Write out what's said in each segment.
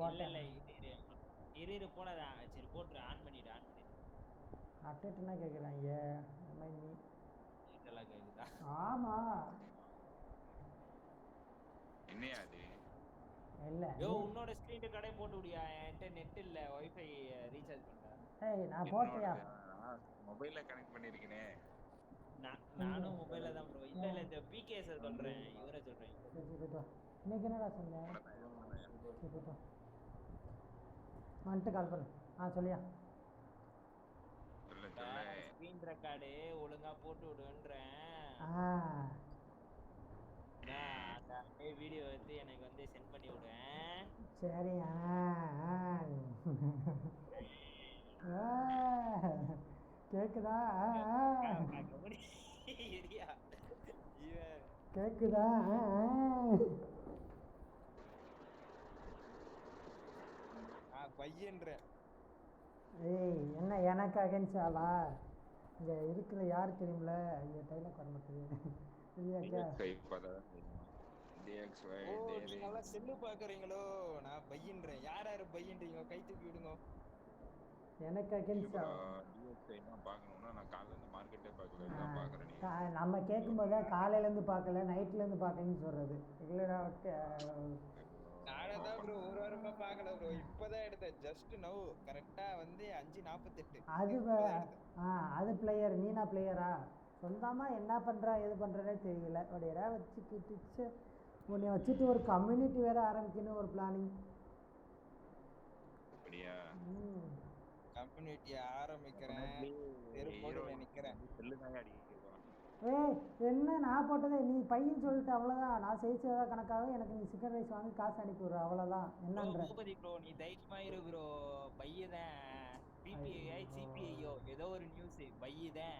போட்டேன். இல்ல இரு போடாத. சரி போட்டுரு, ஆன் பண்ணிடு. அட்டேட்டுனா கேட்குறாங்க. நீ இதெல்லாம் கேக்குதா? ஆமா என்னையா அது இல்ல யோ உன்னோட ஸ்கிரீன் கடை போட்டு விடியா, என்கிட்ட நெட் இல்ல, வைஃபை ரீசார்ஜ் பண்றேன். ஏய் நான் போட்டியா மொபைல்ல கனெக்ட் பண்ணிருக்கேனே. நானும் மொபைல்ல தான் ப்ரோ. இல்ல இந்த பிகேஎஸ் சொல்றேன், இவரை சொல்றேன். இன்னைக்கு என்னடா சொன்னேன் வந்துட்டு கால் பண்ணு. சொல்லியா ஸ்கிரீன் ரெக்கார்டு ஒழுங்கா போட்டு விடுன்றேன். அந்த வீடியோ எடுத்து எனக்கு வந்து சென்ட் பண்ணி விடுவேன். சரி கேக்குதா கேக்குதா பையன்ற. ஏய் என்ன எனக்கு அகென்ஸ்டாவா? இங்க இருக்கிற யார் தெரியும்ல? ஐயோ டைலாக் வர மாட்டேங்குது. நீங்க செல்லு பாக்குறீங்களோ? நான் பையன்றேன். யாரு பையன்றீங்க? கை தூக்கி விடுங்க. எனக்கு அகென்ஸ்டா பார்க்கணும்னா நான் காலையில இருந்து மார்க்கெட்டே பார்க்கல. நம்ம கேட்கும்போது காலையில இருந்து பார்க்கல, நைட்ல இருந்து பார்க்கலன்னு சொல்றது. இல்லடா நானதான் ப்ரோ ஒரு வாரமா பார்க்கல ப்ரோ. இப்பதான் எடுத்தேன். ஜஸ்ட் நவ் கரெக்டா வந்து 5:48. அது பிளேயர். நீனா பிளேயரா? சொந்தமா என்ன பண்றா எது பண்றனே தெரியல. அப்படியே வச்சுக்கிட்டு உன்னை வச்சுட்டு ஒரு கம்யூனிட்டி வேற ஆரம்பிக்கணும் ஒரு பிளானிங். அப்படியா? கம்யூனிட்டி ஆரம்பிக்கிறேன். நிக்கிறேன். ஏய் என்ன நான் போட்டதே நீ பையன் சொல்லிட்டு அவ்வளோதான். நான் செய்ததா கணக்காக எனக்கு நீ சிக்கன் ரைஸ் வாங்கி காசு அனுப்பி விடுற அவ்வளோதான். என்னன்ற பூபதி ப்ரோ நீ தைரியமா இரு ப்ரோ. பையதான் பிபிஐ சிபிஐயோ ஏதோ ஒரு நியூஸ் பையதான்.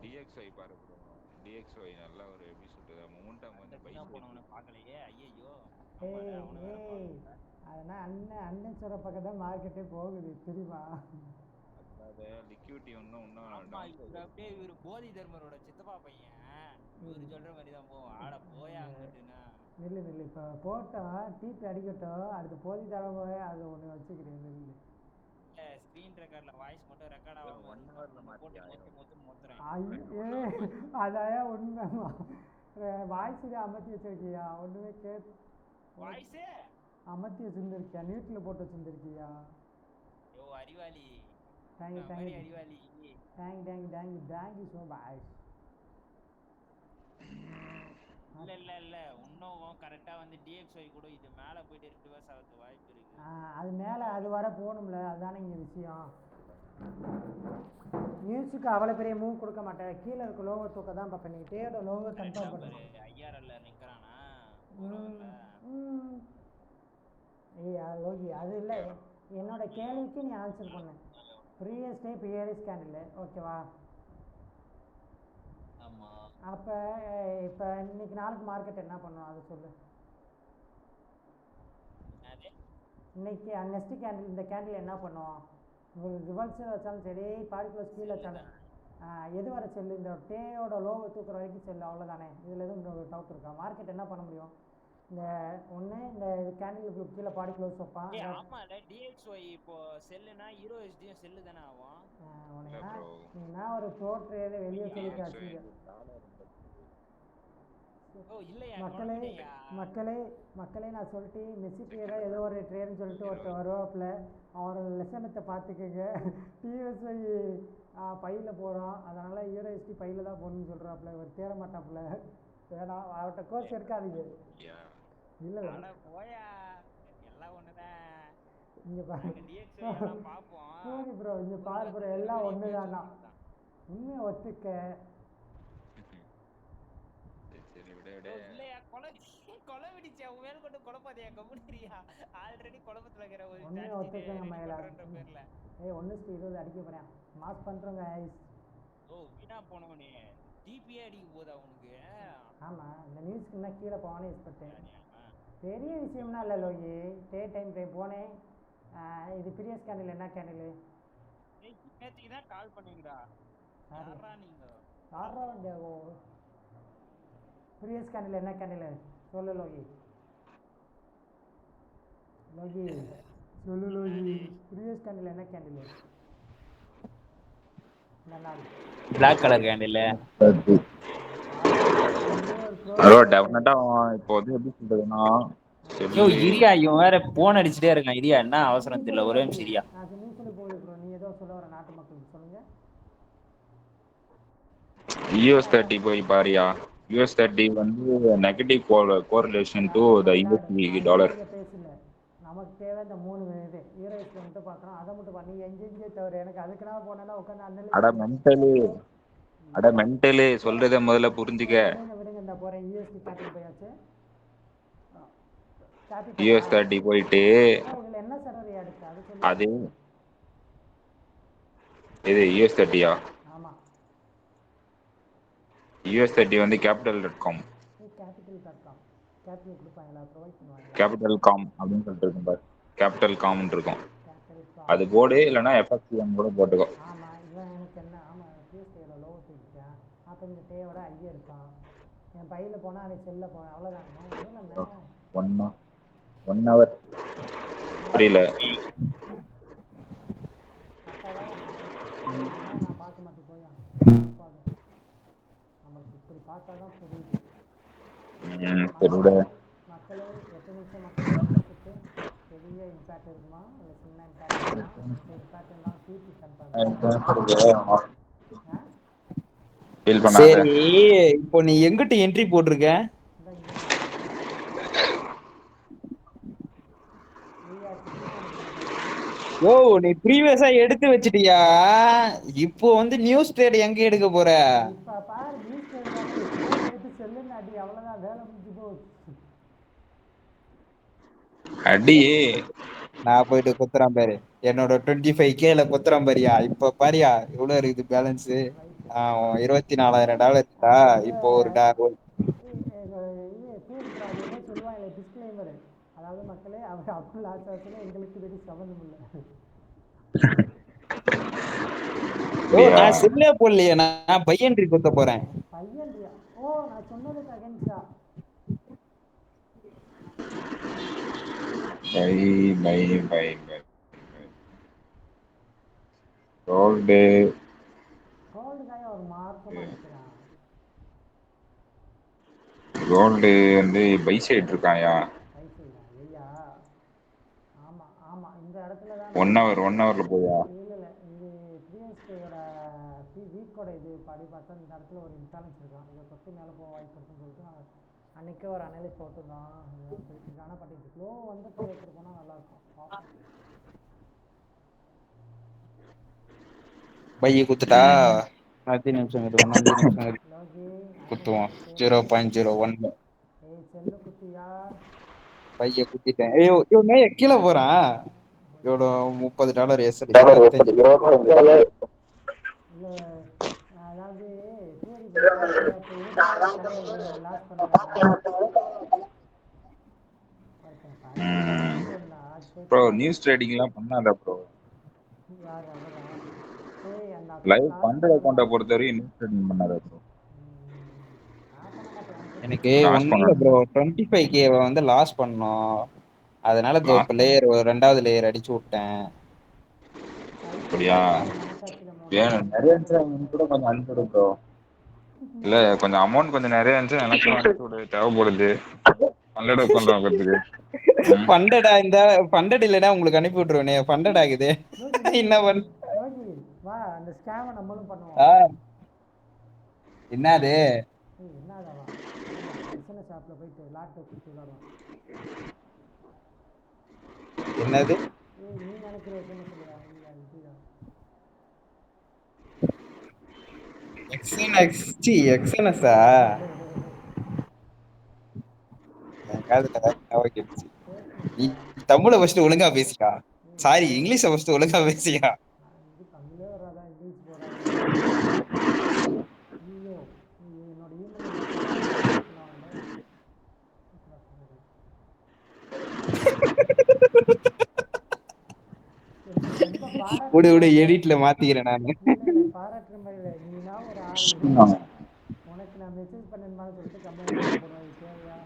டிஎக்ஸ்ஐ பாரு ப்ரோ. டிஎக்ஸ்ஐ நல்ல ஒரு எபிசோட். மொமெண்டம் வந்து பைய போனவன பார்க்கலையே. ஐயோ அதனால் அண்ணன் சொல்ற பக்கம் தான் மார்க்கெட்டே போகுது தெரியுமா? லிக்விட்டி அப்படியே இவரு போதி தர்மரோட சித்தப்பா பையன். இவரு சொல்ற மாதிரிதான் போவோம். ஆட போயா அங்கிட்டுனா நில்லு இப்போ போட்டோம். டிபி அடிக்கட்டும். அடுத்து போதி தர்ம அது ஒன்று வச்சுக்கிறேன். நில்லு. ஸ்கிரீன் ரெக்கார்ட்ல வாய்ஸ் மட்டும் ரெக்கார்ட் ஆகாம அதான் உண்மைமா. வாய்ஸ் அமர்த்தி வச்சிருக்கியா? ஒண்ணுமே கேட்டு வாய்ஸ் அமர்த்தி வச்சிருந்திருக்கியா? நியூட்ல போட்டு வச்சிருந்திருக்கியா? யோ அறிவாளி. அறிவாளி. Thank so much. இல்ல இன்னும் கரெக்டா வந்து டிஎக்ஸ்ஐ கூட இது மேல போயிட்டு ரிவர்ஸ் ஆகிறது வாய்ப்பு இருக்கு. அது மேல அது வர போகணும்ல. அதுதானே இங்க விஷயம். நியூஸுக்கு அவ்வளவு பெரிய மூவ் கொடுக்க மாட்டேன். கீழே இருக்க லோகோ தூக்க தான் பார்ப்பேன். நீ தேட லோகோ கன்ஃபார்ம் பண்ணு. ஐஆர்எல்ல நிக்கறானா? லோகி அது இல்லை. என்னோட கேள்விக்கு நீ ஆன்சர் பண்ணு. ப்ரீவியஸ் டே பியரிஸ் கேண்டில் ஓகேவா? அப்போ இப்போ இன்னைக்கு நாளுக்கு மார்க்கெட் என்ன பண்ணும் அதை சொல்லு. இன்னைக்கு நெக்ஸ்ட் கேண்டில் இந்த கேண்டில் என்ன பண்ணும்? உங்களுக்கு ரிவர்ஸில் வச்சாலும் சரி, பார்ட்டிகுலர் கீழே வச்சாலும் எது வர செல்லு? இந்த டேயோட லோவை தூக்குற வரைக்கும் செல்லு அவ்வளோதானே. இதில் எதுவும் டவுட் இருக்கா? மார்க்கெட் என்ன பண்ண முடியும்? இந்த ஒன்று இந்த கேண்டில் கீழே பாடி க்ளோஸ் வைப்பான். ஆமால டிஎக்ஸ்ஒய் இப்போ செல்லுனா யூஎஸ்டியும் செல்லு தானே ஆகும். நீனா ஒரு ப்ரோ ட்ரேடர் வெளியே சொல்லி காட்சி. மக்களே நான் சொல்லிட்டு மெஸ்ஸி ட்ரேடர் ஏதோ ஒரு ட்ரேடுன்னு சொல்லிட்டு ஒருத்தர் வருவாப்புல. அவரோட லெசனத்தை பார்த்துக்கங்க. டிஎஸ்ஐ பையில் போகிறான், அதனால் யூஎஸ்டி பையில் தான் போகணுன்னு சொல்கிறாப்புல. இவர் தேர மாட்டாப்புல. வேணாம் அவர்கிட்ட கோர்ஸ் இருக்காதீங்க. இல்லை போயா எல்லாம் ஒண்ணுதான். இங்க பாரு ப்ரோ, இங்க பாரு ப்ரோ, எல்லாம் ஒண்ணுதானா? உண்மையை ஒத்துக்க. இல்லையா கொலை விடிச்சா மேல கொண்டு குழப்பாதையா கம்முனியா? ஆல்ரெடி குழப்பத்துல இருக்கிற ஒரு உண்மையை ஒத்துக்கங்க மயிலா. ஏய் 1:20 அடிக்க போறேன். மாஸ் பண்றோங்க गाइस. வீணா போனவனே டிபிஏ அடிக்க போதா உனக்கு? ஆமா, இந்த நியூஸ்க்கு என்ன கீழே போவானே எக்ஸ்பெக்ட். பெரிய விஷயம்னா இல்லை லோகி. டைம் போனேன். இது ப்ரீவியஸ் கேண்டில் என்ன கேண்டில்? இன்னத்துக்கு தான் கால் பண்ணீங்கடா. யாரா நீங்க? யாரா டேவோ? ப்ரீவியஸ் கேண்டில் என்ன கேண்டில் சொல்லு லோகி. லோகி சொல்லு லோகி. ப்ரீவியஸ் கேண்டில் என்ன கேண்டில்? நன்னாடி பிளாக் கலர் கேண்டில். ஒரே ஒரு ப்ரோ அதோ டெஃபினட்டா இப்போ வந்து எப்படி சொல்றதுன்னா யோ செல்லு இரியா இவன் வேற போன் அடிச்சுட்டே இருக்கான். இரியா என்ன அவசரம் தெரியல, ஒரே நிமிஷம் இரியா. அது நீ சொல்லி போகுது ப்ரோ. நீ ஏதோ சொல்ல வர நாட்டு மக்களுக்கு சொல்லுங்க. US30 போய் பாரியா. US30 வந்து negative correlation to the USD dollar. இங்கே பேசல. நமக்கு தேவை இந்த 3 இது ஈரோஸ்ல மட்டும் பார்க்குறோம். அதை மட்டும் பண்ணி எங்கெங்கே தவிர எனக்கு அதுக்குனா போனேன்னா உட்காந்து அட மென்டலு சொல்றத முதல்ல புரிஞ்சுக்க. விடுங்க இந்த போகிறேன். யூஎஸ்டி கேபிட்டல் போயாச்சு. US30 போயிட்டு இதில் என்ன சர்வர் எடுத்து அது சொல்லி. அது இது US30யா? ஆமாம். US30 வந்து capital.com. capital.com கேபிட்டல் கொடுப்பாங்களா? ப்ரொவைட் பண்ணுவாங்க. கேபிட்டல் காம் அப்படின்னு சொல்லிட்டு இருக்கும் பாரு. கேபிட்டல் காம்னு இருக்கும். அது போர்டு இல்லைன்னா எஃப்எஸ்சிஎம் கூட போட்டுக்கோ. ஆமாம். இவன் எனக்கு என்ன ஆமாம் டிஎஸ்டியோட லோகோ தூக்கிட்டேன். அப்போ இந்த டேயோட ஐயே இருக்கான். என் பையில் போனால் அன்றைக்கி செல்லில் போனேன். அவ்வளோதாங்க. ஒன் ஹவர் புரியல. நான் பார்க்க மாட்டேன் போய் நம்மளுக்கு இப்படி பார்த்தா தான் புரியுது. மக்களே 8 நிமிஷம் மக்களுக்கு பெரிய இம்பேக்ட் இருக்குமா இல்லை சின்ன இம்பேக்ட் இருக்குமா? இம்பேக்ட் இருந்தாலும் டியூட்டி கன்ஃபார்ம். சரி இப்போ நீ எங்கிட்ட என்ட்ரி போட்டிருக்க? ஓ நீ ப்ரீவியஸா எடுத்து வச்சிட்டியா? இப்போ வந்து நியூஸ் ட்ரேட் எங்க எடுக்க போற? இப்ப பாரு நியூஸ் ட்ரேட் எடுத்து செல்லுன்னு அடி. அவ்வளவுதான், வேலை முடிஞ்சு போச்சு. அடியே நான் போயிட்டு குத்துறான் பாரு. என்னோட 25K குத்துறான் பாரியா. இப்ப பாரியா எவ்வளவு இருக்குது பேலன்ஸ்? $24,000 இருக்கா? இப்போ ஒரு ஏதோ சொல்லுவாங்க டிஸ்க்ளைமர். அதாவது மக்களே அவங்க அப்துல் ஆசாஸ்ல எங்களுக்கு வெடி சம்மந்தம் இல்லை. நான் செல்லே போடலையே. நான் பையன்ட்ரி குத்த போறேன். பையன்ட்ரியா? ஓ நான் சொன்னதுக்கு அகைன்ஸ்டா. பை கோல்டு கோல்டுக்காக ஒரு மார்க்கம் நினைக்கிறான். கோல்டு வந்து பை சைடு இருக்காயா? பை சைடா? ஐயா ஆமா ஆமா இந்த இடத்துல தான் 1 ஹவர்ல போயா? இல்லை இது பிஎஸ்கேயோட வீக்கோட இது படி பார்த்தா இந்த இடத்துல ஒரு இம்பேலன்ஸ் இருக்கலாம். இதை தொட்டு மேலே போக வாய்ப்பு இருக்குன்னு சொல்லிட்டு நாங்கள் அன்றைக்கே ஒரு அனலைஸ் போட்டுருந்தோம். ஆனால் பண்ணிட்டு ஃப்ளோ வந்து எடுத்துகிட்டு போனால் நல்லாயிருக்கும். பைய குத்துட்டா 10 நிமிஷம் குத்துவோம். 0.01 செல்லு குத்தியா? பைய குத்திட்டேன். கீழே போறான். எவ்வளோ $30 எஸ்எல். அதாவது லாஸ் ப்ரோ நியூஸ் ட்ரேடிங்லாம் பண்ணாத ப்ரோ. லைவ் ஃபண்ட் அக்கவுண்ட பொறுத்தவரைக்கும் நியூஸ் ட்ரேடிங் பண்ணாத ப்ரோ. எனக்கு ஒன்றும் இல்லை ப்ரோ. 25K வந்து லாஸ் பண்ணோம். அதனால இப்போ லேயர் ரெண்டாவது லேயர் அடிச்சு விட்டேன். அப்படியா? நிறைய கூட கொஞ்சம் அனுப்பிவிடு ப்ரோ. இல்ல கொஞ்சம் அமௌண்ட் கொஞ்சம் நிறைய இருந்துச்சு எனக்கு அனுப்பிவிடு, தேவைப்படுது. ஃபண்டடா இந்த ஃபண்டட் இல்லைன்னா உங்களுக்கு அனுப்பி விட்டுருவேனே. ஃபண்டட் ஆகுது என்ன பண்ண? வா அந்த ஸ்கேமை நம்மளும் பண்ணுவோம். என்னது? என்னதாவா பிசினஸ் ஷாப்ல போயிட்டு லாட்டை குத்தி விளாடுவோம். என்னது? நீ நினைக்கிற என்ன சொல்லுடா? இதுதான் எக்ஸ்என்எஸ்ஸா? நீ தமிழை ஃபர்ஸ்ட் ஒழுங்கா பேசியா. சாரி இங்கிலீஷை ஃபர்ஸ்ட் ஒழுங்கா பேசியா. தமிழே வராதா இங்கிலீஷ் போறாங்க. ஐயோ என்னோட விடு எடிட்ல மாத்திக்கிறேன் நானு. பாராட்டுற மாதிரி நீனா ஒரு ஆள். உனக்கு நான் மெசேஜ் பண்ணேன்னு சொல்லிட்டு கமெண்ட் போடுவேன். தேவையா?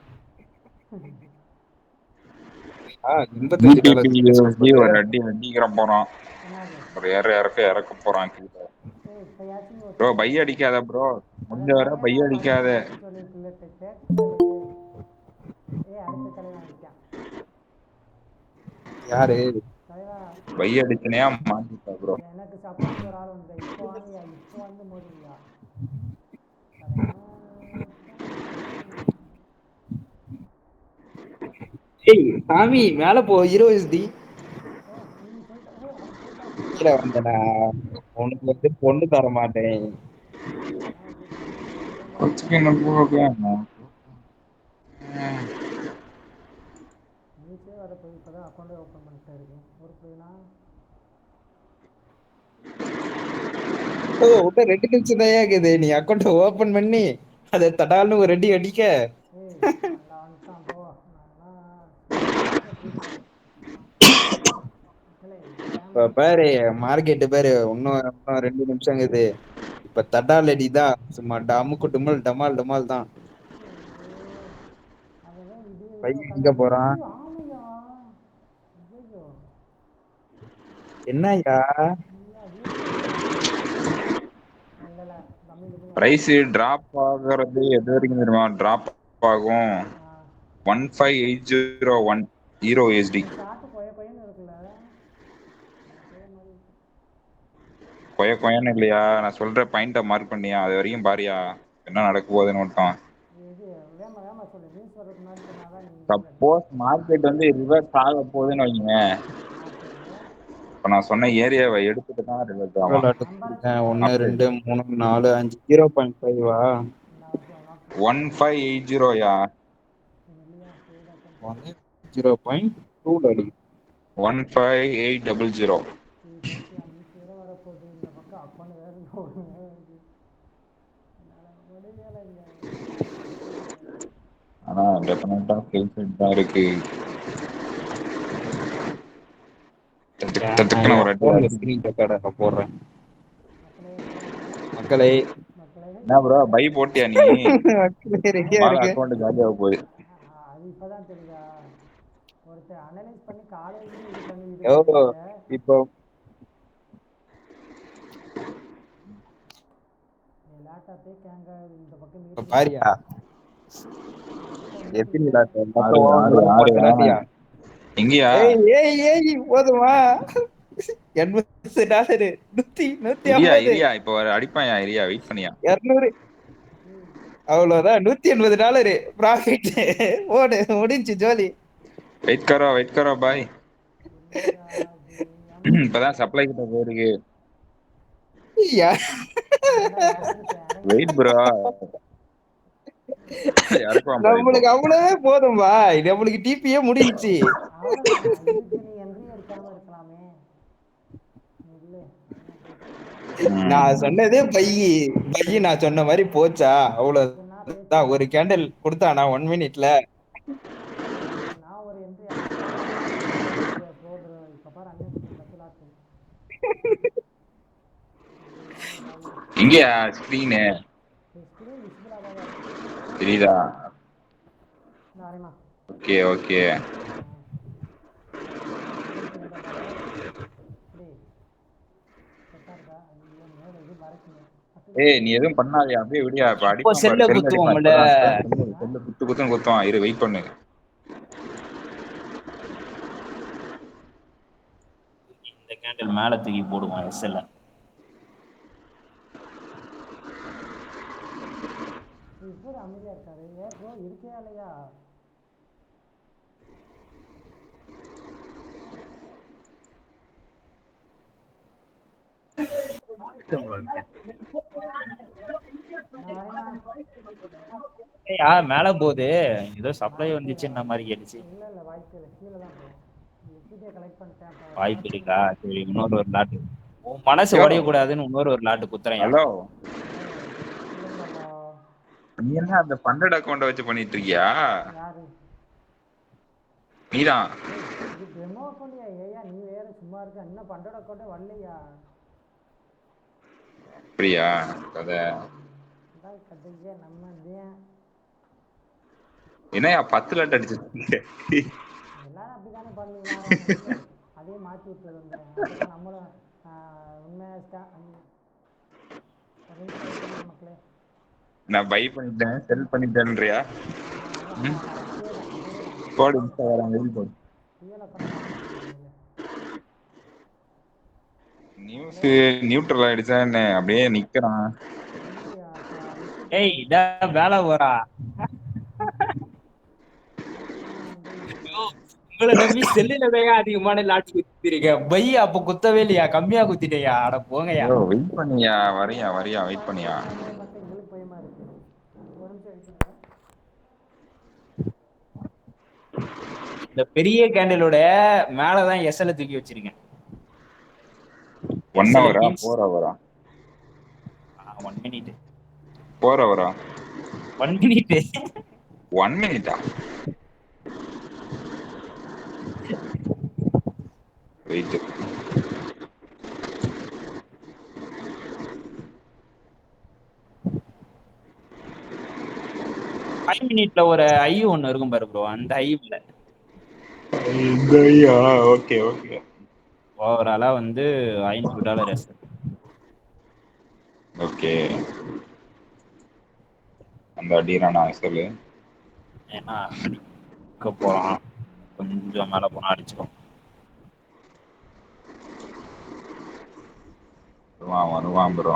$85 ஒரு அடி அடிக்கிற போறான். என்னது ஒரு இறக்க போறான் கீழே. ஏய் இப்பயாச்சும் ஒரு ப்ரோ பை சொல்லுங்க. அடிக்காத ப்ரோ, முடிஞ்ச வரை பை நிறைய அடிக்காத. சொல்லிட்டு கேட்கலையே. ஏய் அடுத்த தலைவன் இருக்கான் யாரு? தலைவா. பை அடிச்சனையா மாட்டிட்டா ப்ரோ. எனக்கு சப்போர்ட்டுக்கு ஒரு ஆள் வந்து இப்போ வாங்கயா, இப்போ வந்து மோதியா ஏய் சாமி மேல போ, ஹீரோ எஸ்டி. கீழே வந்தனா உனக்கு வந்து பொண்ணு தர மாட்டேன். வர போய் இப்போதான் அக்கௌண்ட்டே ஓப்பன் பண்ணிட்டு இருக்கேன். ஒரு போய்னா இன்னும் 2 நிமிஷம் தான் இருக்குது. நீ அக்கௌண்ட் ஓபன் பண்ணி அதை தடால்னு ஒரு அடி அடிக்க. ஏய் நல்லா வந்துட்டான் போ. இப்ப பாரு மார்க்கெட் பாரு, இன்னும் 2 நிமிஷம் இருக்குது. இப்ப தடால் அடி தான், சும்மா டமுக்கு டுமல் டமால் டமால் தான். பையன் எங்க போறான்? ஆமையா ஐயோ என்னய்யா? பிரைஸ் டிராப் ஆகுறது எது வரைக்கும் தெரியுமா டிராப் ஆகும்? 15801 ஹீரோ எஸ்டி. கொயன்னு இல்லையா, நான் சொல்ற பாயிண்ட மார்க் பண்ணியா, அது வரைக்கும் பாரியா என்ன நடக்க போகுதுன்னு மட்டும். சப்போஸ் மார்க்கெட் வந்து ரிவர்ஸ் ஆக போகுதுன்னு வைங்க, இப்ப நான் சொன்ன ஏரியாவை எடுத்துட்டு தான் ரிவர்ஸ் ஆகும். 1 2 3 4 5 0.5வா? 1580யா? 0.2 அடி. 15800. ஆனா டெஃபினட்டா ஃபேஸ் தான் இருக்கு. டக்குன்னு ஒரு அடி போடுறேன். மக்களே என்ன ப்ரோ பை போட்டியா நீ? அக்கௌண்ட் காலியாக போகுது. அது இப்பதான் தெரியுதா? ஒருத்தர் அனலைஸ் பண்ணி காலையில இது பண்ணி இப்போ லேப்டாப்பே கேங்க இந்த பக்கம் பாரியா எங்கயா? போதுமா? $80 150 இப்போ அடிப்பாயா? இரியா வெயிட் பண்ணியா? 200 அவ்வளவுதான். $180 ப்ராஃபிட். ஓடு முடிஞ்சு ஜோலி. வெயிட் கரோ பாய். இப்பதான் சப்ளை கிட்ட போயிருக்கு. வெயிட் ப்ரோ, நம்மளுக்கு அவ்வளவே போதும்பா. நம்மளுக்கு டிபியே முடிஞ்சிச்சு. நான் சொன்னதே பையி நான் சொன்ன மாதிரி போச்சா? அவ்வளவுதான். ஒரு கேண்டில் கொடுத்தானா 1 மினிட்ல. இங்கயா ஸ்கிரீனு தெரியுதா? Okay okay. ஏய் நீ எதுவும் பண்ணாதயா, அப்படியே விடியா. இப்ப அடிப்பான் பாரு, செல்ல குத்துன்னு குத்துவான். இரு வெயிட் பண்ணு. இந்த கேண்டில் மேல தூக்கி போடுவான் எஸ்எல்ல. அமைதியா இருக்காரு. ஏன் ப்ரோ இருக்கே இல்லையா? மேல போகுது. ஏதோ சப்ளை வந்துச்சுன்ன மாதிரி கேட்டுச்சு. இல்ல வாய்ப்பு இல்லை, கீழே தான் போகும். கலெக்ட் பண்ணிட்டேன். வாய்ப்பு இருக்கா? சரி இன்னொரு ஒரு லாட்டு. மனசு உடைய கூடாதுன்னு இன்னொரு லாட்டு குத்துறேன். ஹலோ, நீ என்ன அந்த பண்டட் அக்கௌண்ட வச்சு பண்ணிட்டு இருக்கியா? நீதான். டெமோ அக்கௌண்ட்யா? ஏயா நீ வேற சும்மா இருக்க. என்ன பண்டட் அக்கௌண்டே வரலையா? அப்படியா? கதை நம்ம என்னையா 10 லாட் அடிச்சு? எல்லாரும் அப்படிதானே பண்ணி விளாட்றாங்க அதே மாற்றி விட்டுறது வந்துடுறேன். அப்போ தான் நம்மளும் உண்மையாக ஒரு நிமிஷம் வெயிட் பண்ணுங்க மக்களே. நான் பை பண்ணிட்டேன் செல் பண்ணிட்டேன்றியா? அதான் அதே தான் கோடு இன்ஸ்டாகிராம் எழுதி போடு. ரியலாக கூட பார்த்துருக்கீங்க. நியூஸ் நியூட்ரல் ஆயிடுச்சா என்ன? அப்படியே நிக்கிறான். இல்லையா ஏய் இதான் வேலை வரா உங்களை நம்பி செல்லுல தான் அதிகமான லாட்சி குத்திருக்க. பை அப்ப குத்தவே இல்லையா? கம்மியா குத்திட்டேயா? அட போங்கயா. வெயிட் பண்ணியா, வரியா வெயிட் பண்ணியா. எங்களுக்கு பயமா இருக்கு. ஒரு நிமிஷம் வெயிட் பண்ணுங்க. இந்த பெரிய கேண்டிலோட மேலதான் எஸ்எல்ல தூக்கி வச்சிருக்கேன். 1 hour 4 hour 1 minute 4 hour 1 minute 1 minute wait. 5 minute ஒரு ஐ ஒன்னு இருக்கும் பாரு ப்ரோ, அந்த ஐல ஓகே ஓவராலா வந்து $500 எஸ்எல். ஓகே அந்த அடிரானா சொல்லு. ஏன்னா அடிக்க போறான், கொஞ்சம் மேல போனா அடிச்சுக்கோ. வருவான் ப்ரோ.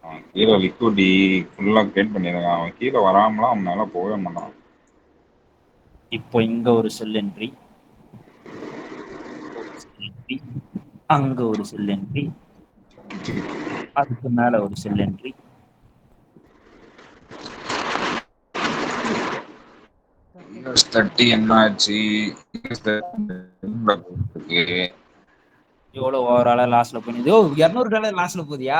அவன் கீழே லிக்விடி ஃபுல்லா கிரியேட் பண்ணிருக்கான். அவன் கீழே வராமலாம் அவன் மேல போகவே மாட்டான். இப்போ இங்க ஒரு செல் என்ட்ரி, அங்க ஒரு செல் என்ட்ரி, அதுக்கு மேல ஒரு செல் என்ட்ரி. US30 என்னாச்சு? எவ்வளவு ஓவராலா லாஸ்ட்ல போனது? $200 லாஸ்ட்ல போதியா?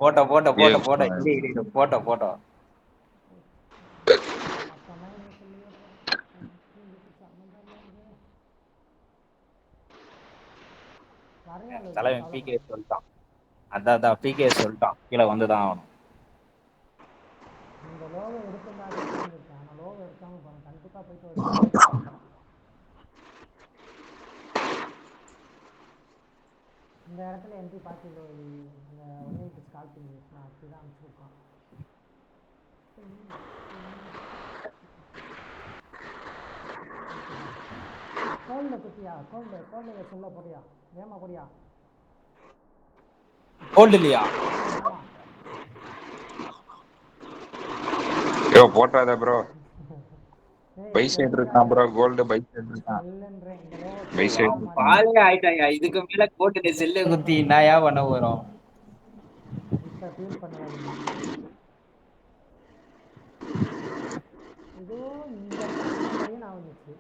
போட்டோ தலைவன் பிகே சொல்லிட்டான். அதான் பிகே சொல்லிட்டான், கீழே வந்துதான் ஆகணும். இந்த லோகோ எடுத்துருந்தாலே இருந்திருக்கேன். ஆனால் லோகோ எடுக்காமல் போனேன். கண்டிப்பாக போயிட்டு ஒரு இந்த இடத்துல என்ட்ரி பார்த்து இந்த 1 minute கால் பண்ணி நான் அப்படி தான் அனுப்பிச்சுருக்கோம். கோல்டில் குத்தியா? கோல்டில் சொல்ல போறியா? ஏமா போறியா? கோல்டு இல்லையா? போட்டாத ப்ரோ. பை சைடு இருக்கான் ப்ரோ. கோல்டு பை சைடு இருக்கான். பை சைடு பாலே ஆயிட்டாங்க. இதுக்கு மேல கோல்டு செல்ல குத்தி என்னயா பண்ண போறோம்? இப்போ ஃபீல் பண்ணுவாங்க. ஏதோ இந்த மாதிரியே நான் வந்துச்சு.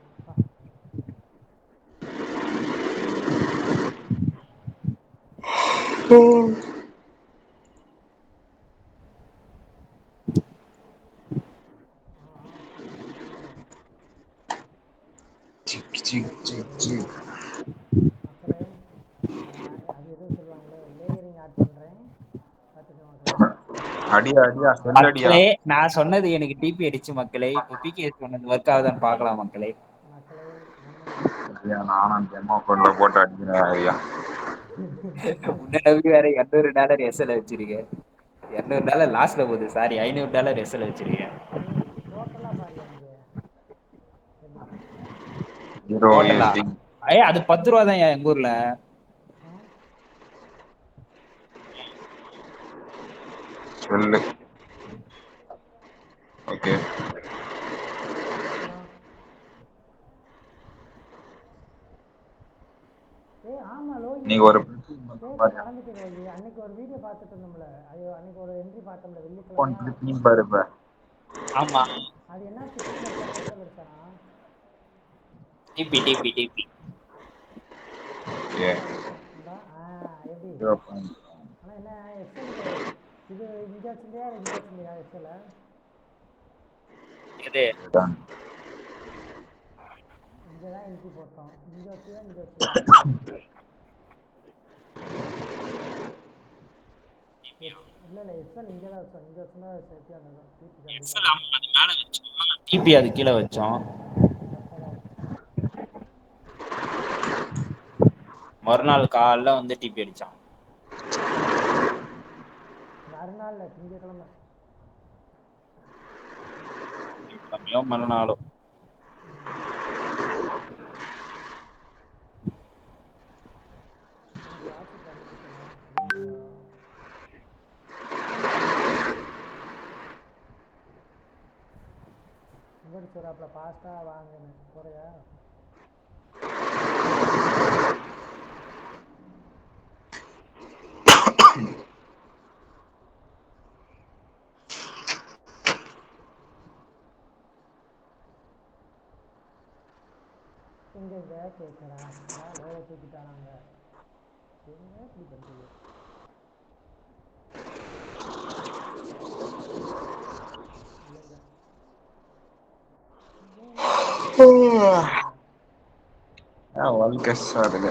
மக்களே அது எதுவும் சொல்லுவாங்களே, லேயரிங் ஆட் பண்ணுறேன் பார்த்துக்கோங்க. அடியா நான் சொன்னது எனக்கு டிபி அடிச்சு மக்களே. இப்போ பிகே சொன்னது ஒர்க் ஆகுதான்னு பார்க்கலாம் மக்களே. நானும் டெமோ கோட்ல போட்டு அடிக்கிறேன் ஐயா. உன்ன நம்பி வேற $200 எஸ்எல் வச்சிருக்கேன். $200 லாஸ்ட்ல போகுது. சாரி, $500 எஸ்எல் வச்சிருக்கேன். அது 10 ரூபா தான் எங்க ஊர்ல. சொல்லு. ஓகே நீங்க ஒரு அன்னைக்கு ஒரு வீடியோ பார்த்துட்டு இருந்தோம்ல, ஐயோ அன்னைக்கு ஒரு என்ட்ரி பார்த்தோம்ல வெள்ளிக்கிழமை. பாரு. ஆமா, அது என்ன சிக்கன் எடுத்தானா? டிபி ஓகே எப்படி? ஆனா என்ன எக்ஸல் இது இங்க வச்சிருந்தியா எக்ஸல்? இது இங்க தான் என்ட்ரி போட்டோம். இங்க வச்சியா இல்லை எக்ஸல் இங்கே தான் வச்சோம், இங்கே வச்சுன்னா சேஃப்டியாக இருந்தது. டிபி எக்ஸல் ஆமா அது மேல வச்சோம், டிபி அது கீழே வச்சோம். மறுநாள் காலைல வந்து டிபி அடிச்சான். மறுநாள் திங்கக்கிழமை மறுநாளும் சொல்கிறாப்புல பாஸ்டா வாங்கினேன் போறியா? எங்கே கேட்குறா லோவை தூக்கிட்டானாங்க, என்ன இப்படி பண்ணுறது? வாழ்க்கை சாருங்க.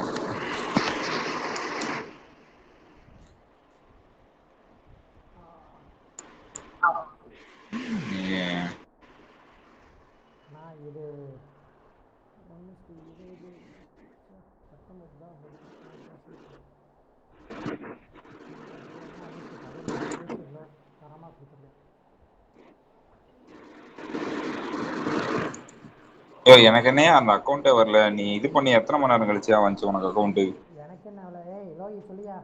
நான் இது 1:20 19 தான் தரமாக கொடுத்துருக்கேன். எனக்கு என்னையா அந்த அக்கௌண்ட்டே வரல, நீ இது பண்ணி எத்தனை மணி நேரம் கழிச்சியா வந்துச்சு உனக்கு அக்கௌண்ட்? எனக்கு என்ன அவ்வளோ? ஏய் லோகி சொல்லியா?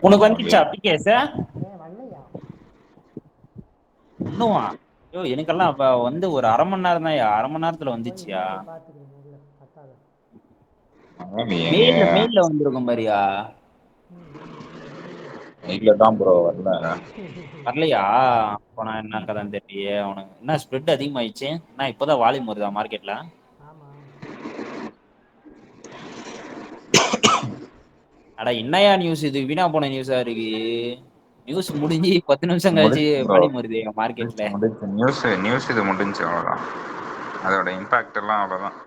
உனக்கு வந்துச்சா அப்ளிகேஷன்? வரலையா இன்னும்? ஐயோ எனக்கெல்லாம் அப்ப வந்து ஒரு அரை மணி நேரம் தான், அரை மணி நேரத்துல வந்துச்சியா? பார்த்துக்கிறீங்க பத்தாது. மெயில்ல வந்திருக்கும் பாரியா? இல்ல தான் ப்ரோ வரல. வரலையா? அப்ப நான் என்ன கதைன்னு தெரியலையே. உனக்கு என்ன ஸ்ப்ரெட் அதிகமாயிடுச்சு? நான் இப்பதான் வால்யூம் வருதா மார்க்கெட்ல? அட என்னையா நியூஸ் இது, வீணா போன நியூஸா இருக்கு. நியூஸ் முடிஞ்சு 10 நிமிஷம் கழிச்சு வால்யூம் வருது மார்க்கெட்ல. நியூஸ் இது முடிஞ்சு, அவ்வளவுதான். அதோட இம்பாக்ட் எல்லாம் அவ்வளவுதான்.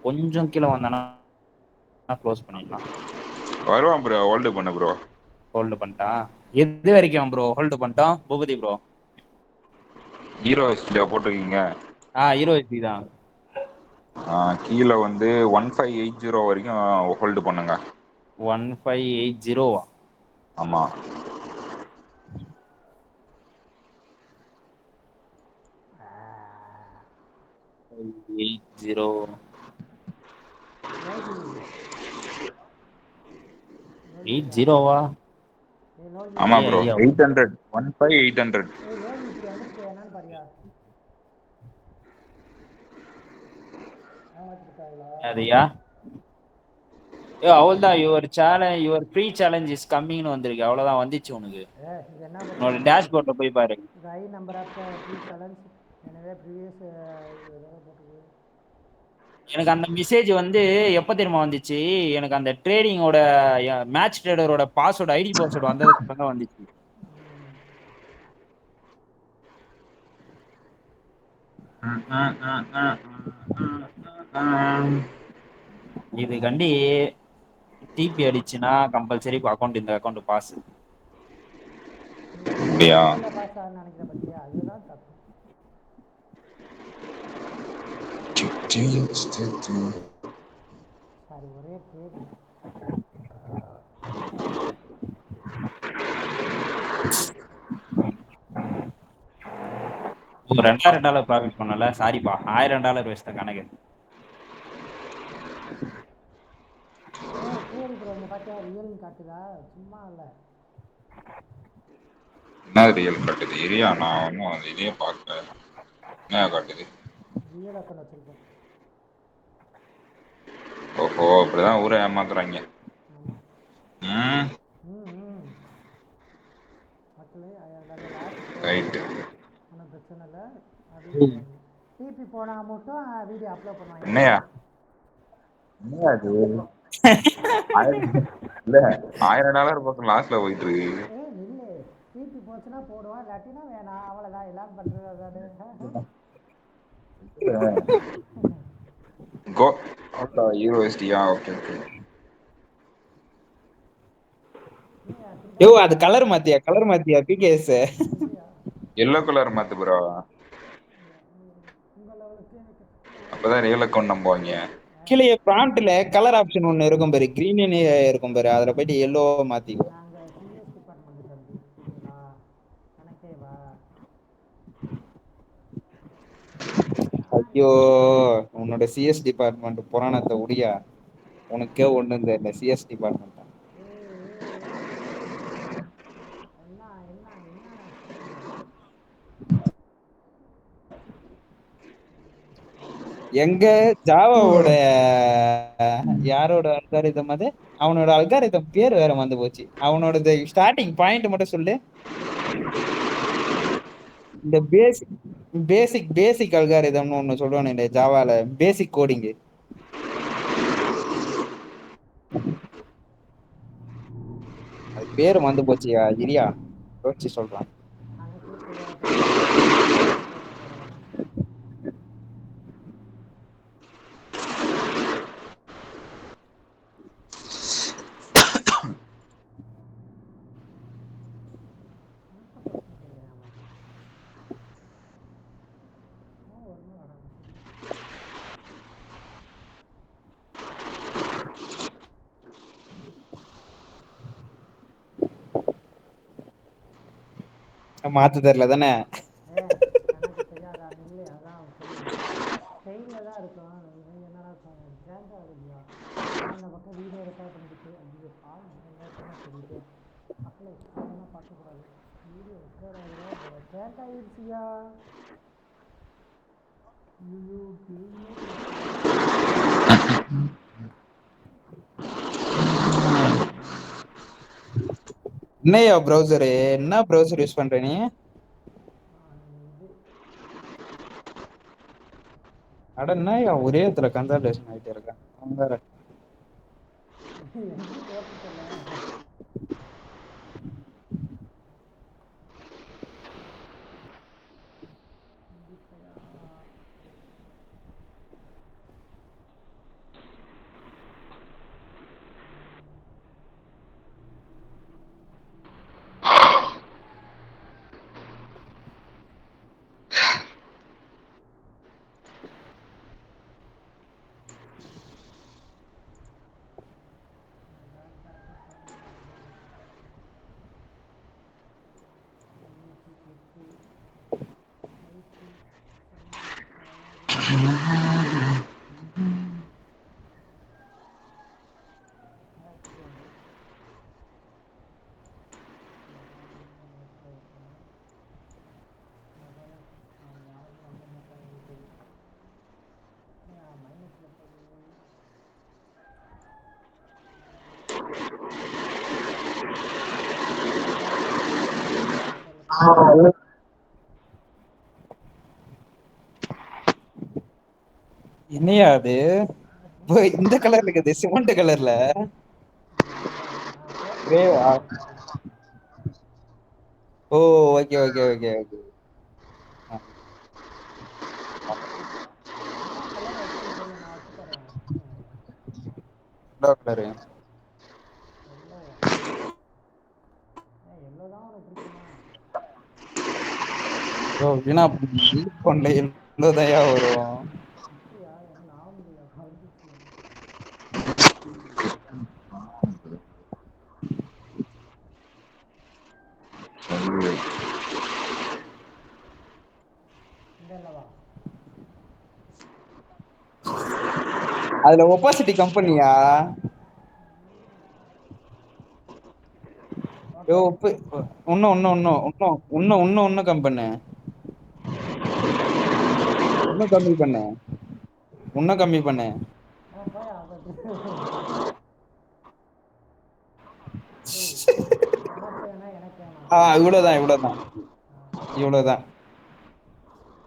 கொஞ்சம் கீழே வந்தானா க்ளோஸ் பண்ணிடலாம். வருவான் ப்ரோ, ஹோல்டு பண்ணு ப்ரோ. ஹோல்டு பண்ணிட்டா எது வரைக்கும் ப்ரோ ஹோல்டு பண்ணிட்டோம்? பூபதி ப்ரோ ஹீரோ எஸ்டியா போட்டிருக்கீங்க? ஹீரோ எஸ்டி தான். கீழே வந்து 1580 வரைக்கும் ஹோல்டு பண்ணுங்க. 1580? ஆமா. $8.0 ஆமா ப்ரோ, 800 15,800. அதுயா அவ்வளவுதான். யுவர் ப்ரீ சேலஞ்ச் இஸ் கம்மிங்னு வந்திருக்கு, அவ்வளவுதான் வந்துச்சு உனக்கு. உன்னோட டேஷ்போர்ட்ல போய் பாரு. எனக்கு அந்த மெசேஜ் வந்து எப்ப தெரியுமா வந்துச்சு? எனக்கு அந்த ட்ரேடிங்கோட மேட்ச் ட்ரேடரோட பாஸ்வேர்டு, ஐடி பாஸ்வேர்டு வந்ததுக்கு அப்புறம் தான் வந்துச்சு. இது கண்டி டிபி அடிச்சுனா கம்பல்சரி அக்கௌண்ட், இந்த அக்கௌண்ட் பாஸ். அப்படியா? ஒரே ட்ரேட் $2,000 ப்ராஃபிட் பண்ணல. சாரிப்பா, $1,000 வச்சுட்ட கணக்கு. காட்டுதா? சும்மா இல்ல, என்ன ரியல் காட்டுது? ஏரியா நான் ஒன்றும் இதையே பார்க்கல. என்ன காட்டுது? ரியல் அக்கௌண்ட் வச்சிருக்கேன். ஓஹோ, இப்படிதான் ஊரை ஏமாத்துறாங்க. ரைட்டு, ஒன்றும் பிரச்சனை இல்லை. டிபி போனா மட்டும் வீடியோ அப்லோட் பண்ணுவாங்க. என்னையா அது? இல்ல, $1,000 பக்கம் லாஸ்ட்ல போயிட்டு இருக்கு. டிபி போச்சுன்னா போடுவான், இல்லாட்டினா வேணாம், அவ்வளோதான். எல்லாம் பண்றது. கோ யூஎஸ்டியா ஓகே ஓகே. யோ அது கலர் மாத்தியா பிகேஎஸ் எல்லோ கலர் மாத்து ப்ரோ, அப்பதான் ரியல் அக்கௌண்ட் நம்புவாங்க. கீழே ப்ராம்ப்ட்ல கலர் ஆப்ஷன் ஒன்னு இருக்கும் பாரு, கிரீன் இருக்கும் பாரு, அதுல போயிட்டு எல்லோ மாத்திக்கோ. நாங்கள் சிஎஸ் டிபார்ட்மெண்ட் தம்பி, சரிங்களா? கணக்கே வா. ஐயோ உன்னோட சிஎஸ் டிபார்ட்மெண்ட் புராணத்தை உடியா, உனக்கே ஒண்ணு இந்த சிஎஸ் டிபார்ட்மெண்ட் என்ன என்ன என்னடா சொல்றீங்க? எங்க ஜாவாவோட யாரோட அல்காரிதம் அது, அவனோட அல்காரிதம் பேர் வேற வந்து போச்சு. அவனோட ஸ்டார்டிங் பாயிண்ட் மட்டும் சொல்லு. இந்த பேசிக் அல்காரிதம்னு ஒண்ணு சொல்லுவானே இந்த ஜாவால, பேசிக் கோடிங். அது பேரு வந்து போச்சியா, இரியா யோசிச்சு சொல்றான். கணக்கே தெரியாத மாத்து தெரியல தானே? எனக்கு தெரியாதா? இல்லை அதான் ஸ்டைலில் தான் இருக்கும். என்னடா கிராண்டாக இருக்குயா? அந்த பக்கம் வீடியோ ரெக்கார்ட் பண்ணிட்டு ஐயோ பால் என்ன சொல்லிட்டு மக்களை அதெல்லாம் பார்க்கக்கூடாது. வீடியோ ரெக்கார்ட் ஆகிடும், கிராண்ட் ஆகிடுச்சியா? ஐயோ என்னையா ப்ரௌசரு, என்ன ப்ரௌசர் யூஸ் பண்ற நீ? அட என்னய்யா ஒரே இடத்துல கன்சல்டேஷன் ஆகிட்டே இருக்கேன். என்னையா அது இந்த கலர்ல இருக்குது, சிமெண்ட் கலர்ல கிரேவா? Oh okay okay okay okay. Colour வீணா பண்ணல எல்லோதயா வரும். அதுல ஒப்பாசிட்டி கம்பெனியா? இன்னும் கம்பெனி இன்னும் கம்மி பண்ணு. இவ்வளவுதான்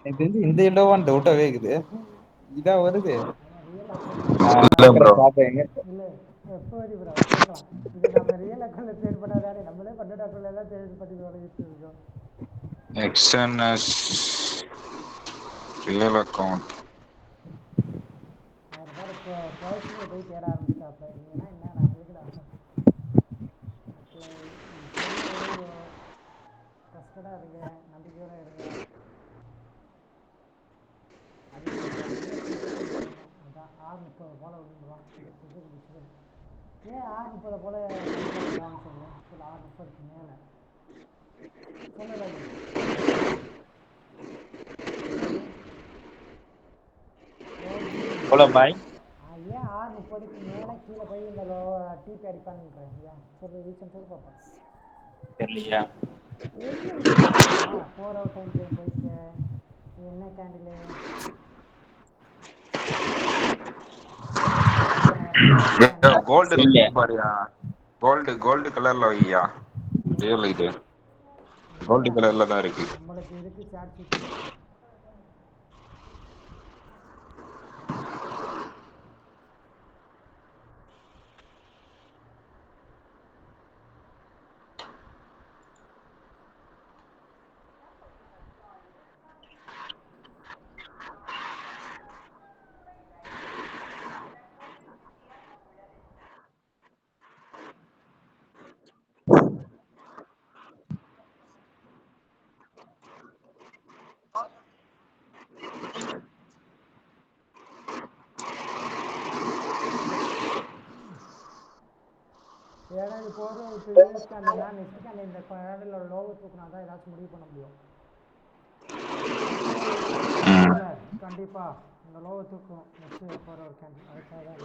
எனக்கு தெரிஞ்சு இந்த எல்லோவான் டவுட்டாவே இருக்குது. இதா வருது இல்ல ப்ரோ, எக்ஸ்டர்னஸ் ரியல் அக்கௌண்ட் ட்ரஸ்டடாக இருங்க, நம்பிக்கையோட இருங்க. அதிகமாக நிறைய ப்ரெஷர் கொடுக்கணும். அதான் 6:30 போல் விழுந்துருவான். ஏன் 6:30 போல் விழுந்துருவான்னு சொல்லுவேன். சில 6:30க்கு மேலே சொல்லலை. ஹலோ பாய். ஏன் 6:30க்கு மேலே கீழே போய் இந்த டிபி அடிப்பானுன்றேன். ஏன் சொல்லு, ரீசன் சொல்லி பார்ப்பேன். தெரியலையா? ஃபோர் ஹவர் டைம் ஃப்ரேம் போயிட்டு என்ன கேண்டில் கோல்டு இல்ல. பாரியா, கோல்டு கலர்ல வையா. ரியல் இது கோல்டு கலர்ல தான் இருக்கு. நம்மளுக்கு இருக்கு சார்ஜ். ஏன்னா இப்போ ஒரு ப்ரீவியஸ் கேண்டில்னா நெக்ஸ்ட் கேண்டில் இந்த கேண்டிலோட லோவை தூக்கினா தான் ஏதாச்சும் முடிவு பண்ண முடியும். கண்டிப்பாக இந்த லோவை தூக்கும் நெக்ஸ்ட் போகிற ஒரு கேண்டில். அதுக்காக தான்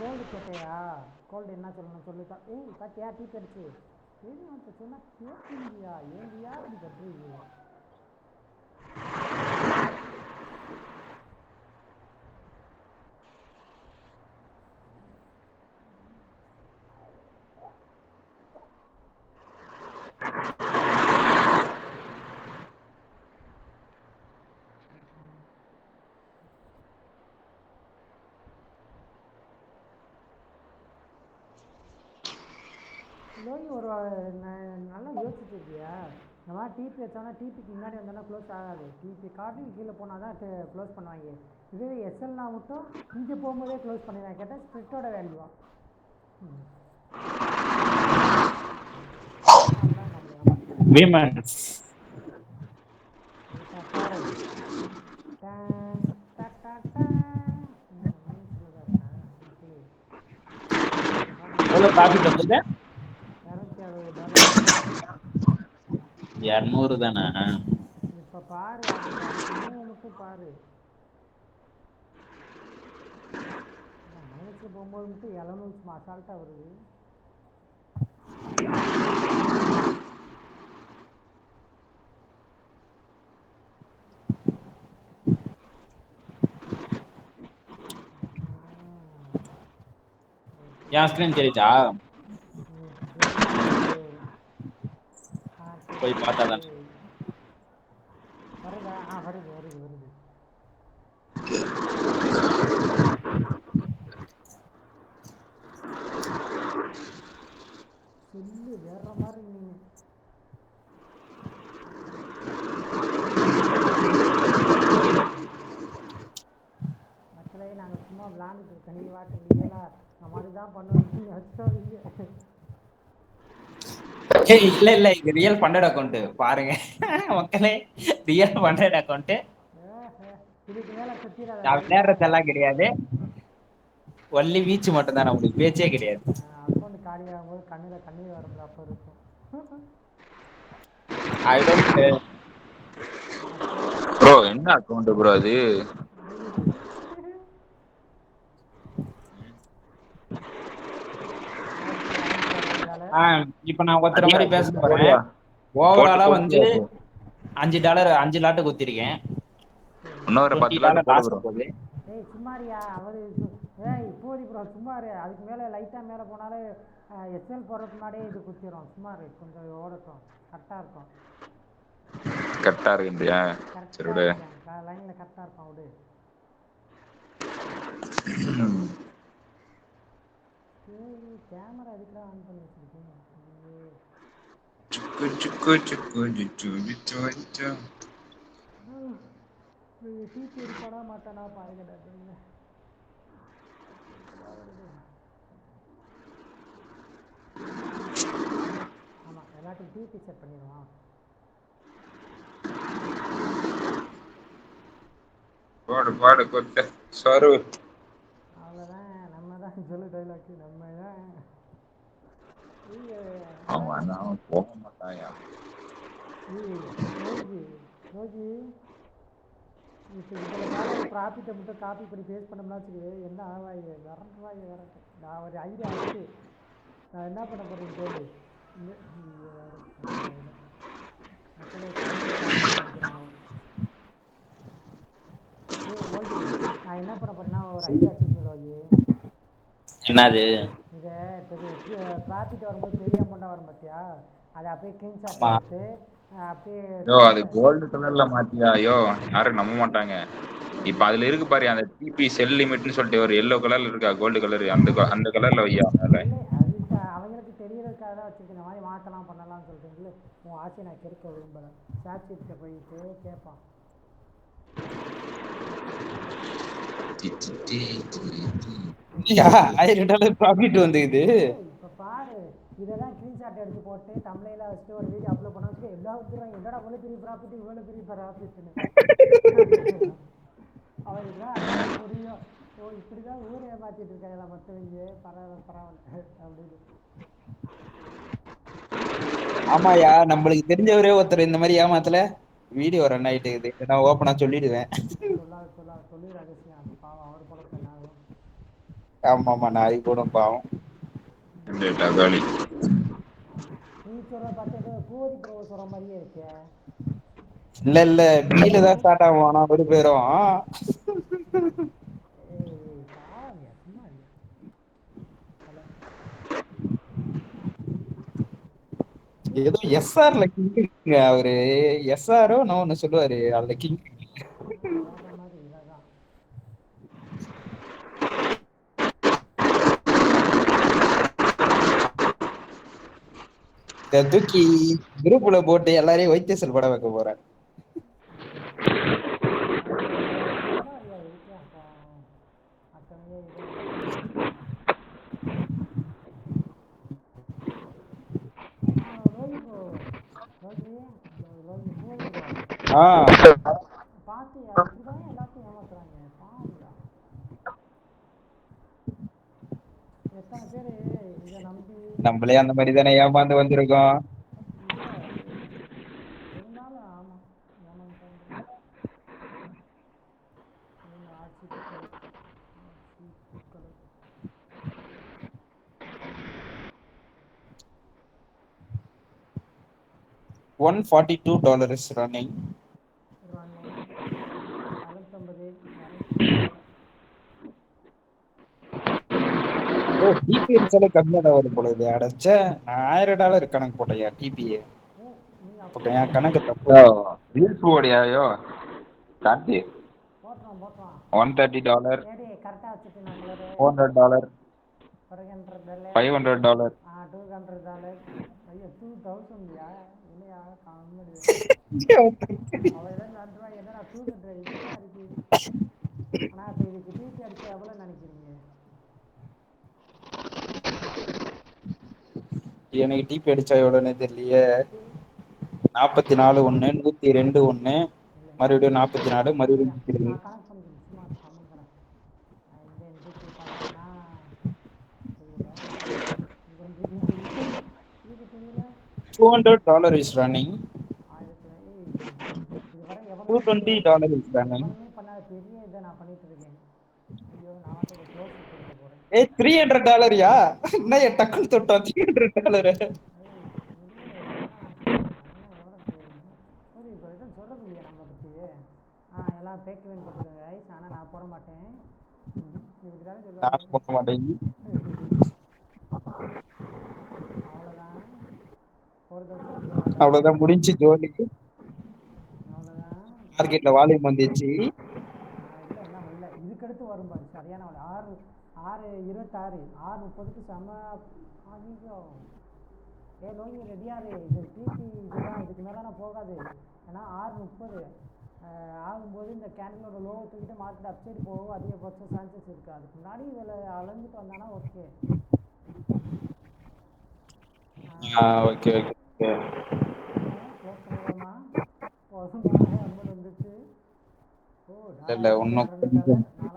கோல்டு கேட்டையா? கோல்டு என்ன சொல்லணும் சொல்லித்தான். பார்த்தியா டீ கடிச்சு சொன்னா கேட்குங்கயா? ஏங்கயா இப்படி கட்டுறீங்க? லோனி ஒரு நல்லா யோசிச்சுட்டு இருக்கியா? இந்த மாதிரி டிபி வச்சோன்னா டிபிக்கு முன்னாடி வந்தோன்னா க்ளோஸ் ஆகாது. டிபி கார்டு கீழே போனால் தான் க்ளோஸ் பண்ணுவாங்க. இதே எஸ்எல்னா மட்டும் இங்கே போகும்போதே க்ளோஸ் பண்ணிடுவாங்க. கேட்டால் ஸ்ப்ரிட்டோட வேல்யூவா எவ்வளோ ப்ராஃபிட் வந்தது? $260. 200 தானே? இப்போ பாரு, மூணு மட்டும் பாரு. மைனஸில் போகும்போது மட்டும் 700 அசால்ட்டாக வருது. என் ஸ்க்ரீன் தெரியுதா? போய் பார்த்தா தான் வருதா? வருது வருது வருது. சொல்லு வேற மாதிரி நீங்க. மக்களே நாங்கள் சும்மா விளாண்டுட்டு இருக்கோம். நீ வாட்டு ரியலா இந்த மாதிரி தான் பண்ணுவோம். வச்சோதீங்க. இல்ல இல்ல, இது ரியல் பண்டட் அக்கௌண்ட் பாருங்க மக்களே. Real funded account. இதுக்கு மேல சுத்திராத. நான் விளையாடுறதெல்லாம் கிடையாது. ஒன்லி வீச்சு மட்டும் தான், நம்மளுக்கு பேச்சே கிடையாது. அக்கௌண்ட் காலி ஆகும்போது கண்ணீர் வரும்ல, அப்போ இருக்கும். ஐ டோன்ட் ப்ரோ என்ன அக்கௌண்ட் ப்ரோ அது? இப்ப நான் ஒருத்தர மாதிரி பேச போறேன். ஓவராலா வந்து $5 லாட்டு குத்திருக்கேன். இன்னொரு $10 போடு ப்ரோ. சும்மாரியா அவரு. போடி ப்ரோ சும்மாரு. அதுக்கு மேலே லைட்டாக மேலே போனாலே எஸ்எல் போடுறதுக்கு முன்னாடியே இது குத்திரும். சும்மாரு கொஞ்சம் ஓடட்டும். கரெக்டாக இருக்கும். கரெக்டா இருக்குன்றியா? சரி விடு. லைன்ல கரெக்டாக இருக்கும். விடு. கேமரா எதுக்குடா ஆன் பண்ணி வச்சிருக்கேன்? டிபி இருப்பானா மாட்டானா பாருங்க. டிபி செட் பண்ணிடுவான். பாடு கொட்ட சரு. அவ்வளோதான், நம்ம தான் சொல்லு டைலாக், நம்ம தான். அவன் போக மாட்டாயா? ரோகி ரோகி இப்போ இதில் வேற ப்ராஃபிட்டை மட்டும் காப்பி பண்ணி பேஸ்ட் பண்ணோம்னா வச்சுக்கு என்ன ஆவாங்க, வரட்டுவாங்க வரட்டு. நான் ஒரு ஐடியா வச்சு நான் என்ன பண்ண போகிறேன்னு கேளு. லோகி, நான் என்ன பண்ண போறேன்னா ஒரு ஐடியா வச்சுருக்கேன் லோகி. என்னது? இதை ப்ராஃபிட் வரும்போது பெரிய அமௌண்ட்டாக வரும் பார்த்தியா, அதை அப்படியே ஸ்க்ரீன்ஷாட் ஆமா. எடுத்து அப்படியே யோ அது கோல்டு கலர்ல மாத்தியா? யோ யாரும் நம்ப மாட்டாங்க. இப்ப அதுல இருக்கு பாரு அந்த டிபி செல் லிமிட்னு சொல்லிட்டு ஒரு எல்லோ கலர்ல இருக்கா, கோல்டு கலர், அந்த கலர்ல வையா மேல. இல்லை, அதுக்கு அவங்களுக்கு தெரியறதுக்காக தான் வச்சுருக்கேன். இந்த மாதிரி மாற்றலாம் பண்ணலாம்னு சொல்லிட்டு உன் ஆசையை நான் கெடுக்க விரும்பலை. சாட்சிகிட்ட போயிட்டு கேட்பான். $1000 ப்ராஃபிட் வந்துக்குது. இப்போ பாரு, இதை தான் ஸ்க்ரீன்ஷாட் எடுத்து போட்டு தமிழில் வச்சுட்டு ஒரு வீடியோ அப்லோட் பண்ண வச்சுட்டு எல்லா வந்துடும். என்னடா இவ்வளோ பெரிய ப்ராஃபிட், இவ்வளோ பெரிய ப்ராஃபிட்னு அவருக்கு தான் அதான் புரியும். ஓ இப்படி தான் ஊரை ஏமாற்றிட்டு இருக்காங்களா மற்றவங்க, பரவாயில்ல பரவாயில்ல அப்படின்னு. ஆமாயா, நம்மளுக்கு தெரிஞ்சவரே ஒருத்தர் இந்த மாதிரி ஏமாத்தல வீடியோ ரன் ஆயிட்டு இருக்குது. நான் ஓப்பனா சொல்லிடுவேன். சொல்லி ரகசியம், அது பாவம் அவர் பழக்கம் என்ன ஆகும். ஆமாமா, நான் அது கூட பாவம். காலி. நீ சொல்ற பார்த்து ஏதோ கோரி ப்ரோ சொல்ற மாதிரியே இருக்கே. இல்ல பில தான் ஸ்டார்ட் ஆகும், ஆனா ஒரு பேரும் பாவம் சும்மா இல்லையா. ஏதோ எஸ்ஆர்ல கிங்குங்க அவரு. எஸ்ஆரோ நான் ஒண்ணு சொல்லுவாரு அதுல கிங். சொல்ற மாதிரி இதான் இத தூக்கி குரூப்ல போட்டு எல்லாரையும் வைத்தியசல் படம் வைக்க போறேன். பாத்தியா இப்படிதான் எல்லாத்தையும் ஏமாத்துறாங்க. பாவியா எத்தனை பேரு இதை நம்பி. நம்மளே அந்த மாதிரி தானே ஏமாந்து வந்திருக்கோம். இல்ல இருந்தாலும் ஆமா ஏமாந்துட்டாங்க. ஆட்சி சிக்கல். $142 is running. 950. டிபி அடிச்சாலே கம்மியா தான் வரும் போல இது. அடைச்ச $1000 கணக்கு போட்டையா டிபிஏ. அப்ப என் கணக்கு தப்பு. ரீல்ஸ் ஓடியாயோ கார்த்தி. போட்டுறோம் $130, கரெக்டாக வச்சுட்டு நம்மளோட $400, $500, $500. $200. ஐயோ 2000 இல்லையா காமெடி. அவன் நன்றுவா என்னடா 200 இருக்கு. ஆனால் இப்போ இதுக்கு டிபி அடிச்சா எவ்வளோ நினைக்கிறீங்க? எனக்கு டிபி அடிச்சா எவ்வளவுன்னு தெரியலையே. 44 1 102 1 மறுபடியும் 44 மறுபடியும் 102. நான் கணக்கு பண்ணிக்கிறேன் சும்மா கம்மன் கணக்கு. இந்த டிபி பார்த்தீங்கன்னா $200 is running. $220 is running. எவனுமே பண்ணாத பெரிய இதை நான் பண்ணிட்டு இருக்கேன். ஐயோ நான் வந்து க்ளோஸ் கொடுக்க போறேன். $300 என்ன டக்குன்னு தொட்டோம் $300. சொல்றது இல்லையா நம்ம பற்றி. எல்லாம் ஃபேக் வேன் போட்டுருங்க கைஸ், ஆனால் நான் போட மாட்டேன். இதுக்குதான் சொல்லுவாங்க. நான் போக மாட்டேன். அவ்வளோதான் அவ்வளவுதான் முடிஞ்சு ஜோலி. அவ்வளோதான். மார்க்கெட்ல வால்யூம் வந்துச்சு. இல்லை எல்லாம் இல்லை, இதுக்கடுத்து வரும் பாரு சரியான 6:26 6:30 செம்ம. அதிகம் லோகி ரெடியாரு. இது டிபி இதுதான், இதுக்கு மேலே போகாது. ஏன்னா 6:30 ஆகும்போது இந்த கேண்டிலோட லோவை தூக்கிட்டு மார்க்கெட் அப்சைடு போகும், அதிகபட்சம் சான்சஸ் இருக்குது. அதுக்கு முன்னாடி இதில் அளந்துட்டு வந்தானா ஓகே. Okay close பண்ணிடுவோமா? போதுமான அமௌண்ட் வந்துச்சு. ஓ இல்ல இன்னும்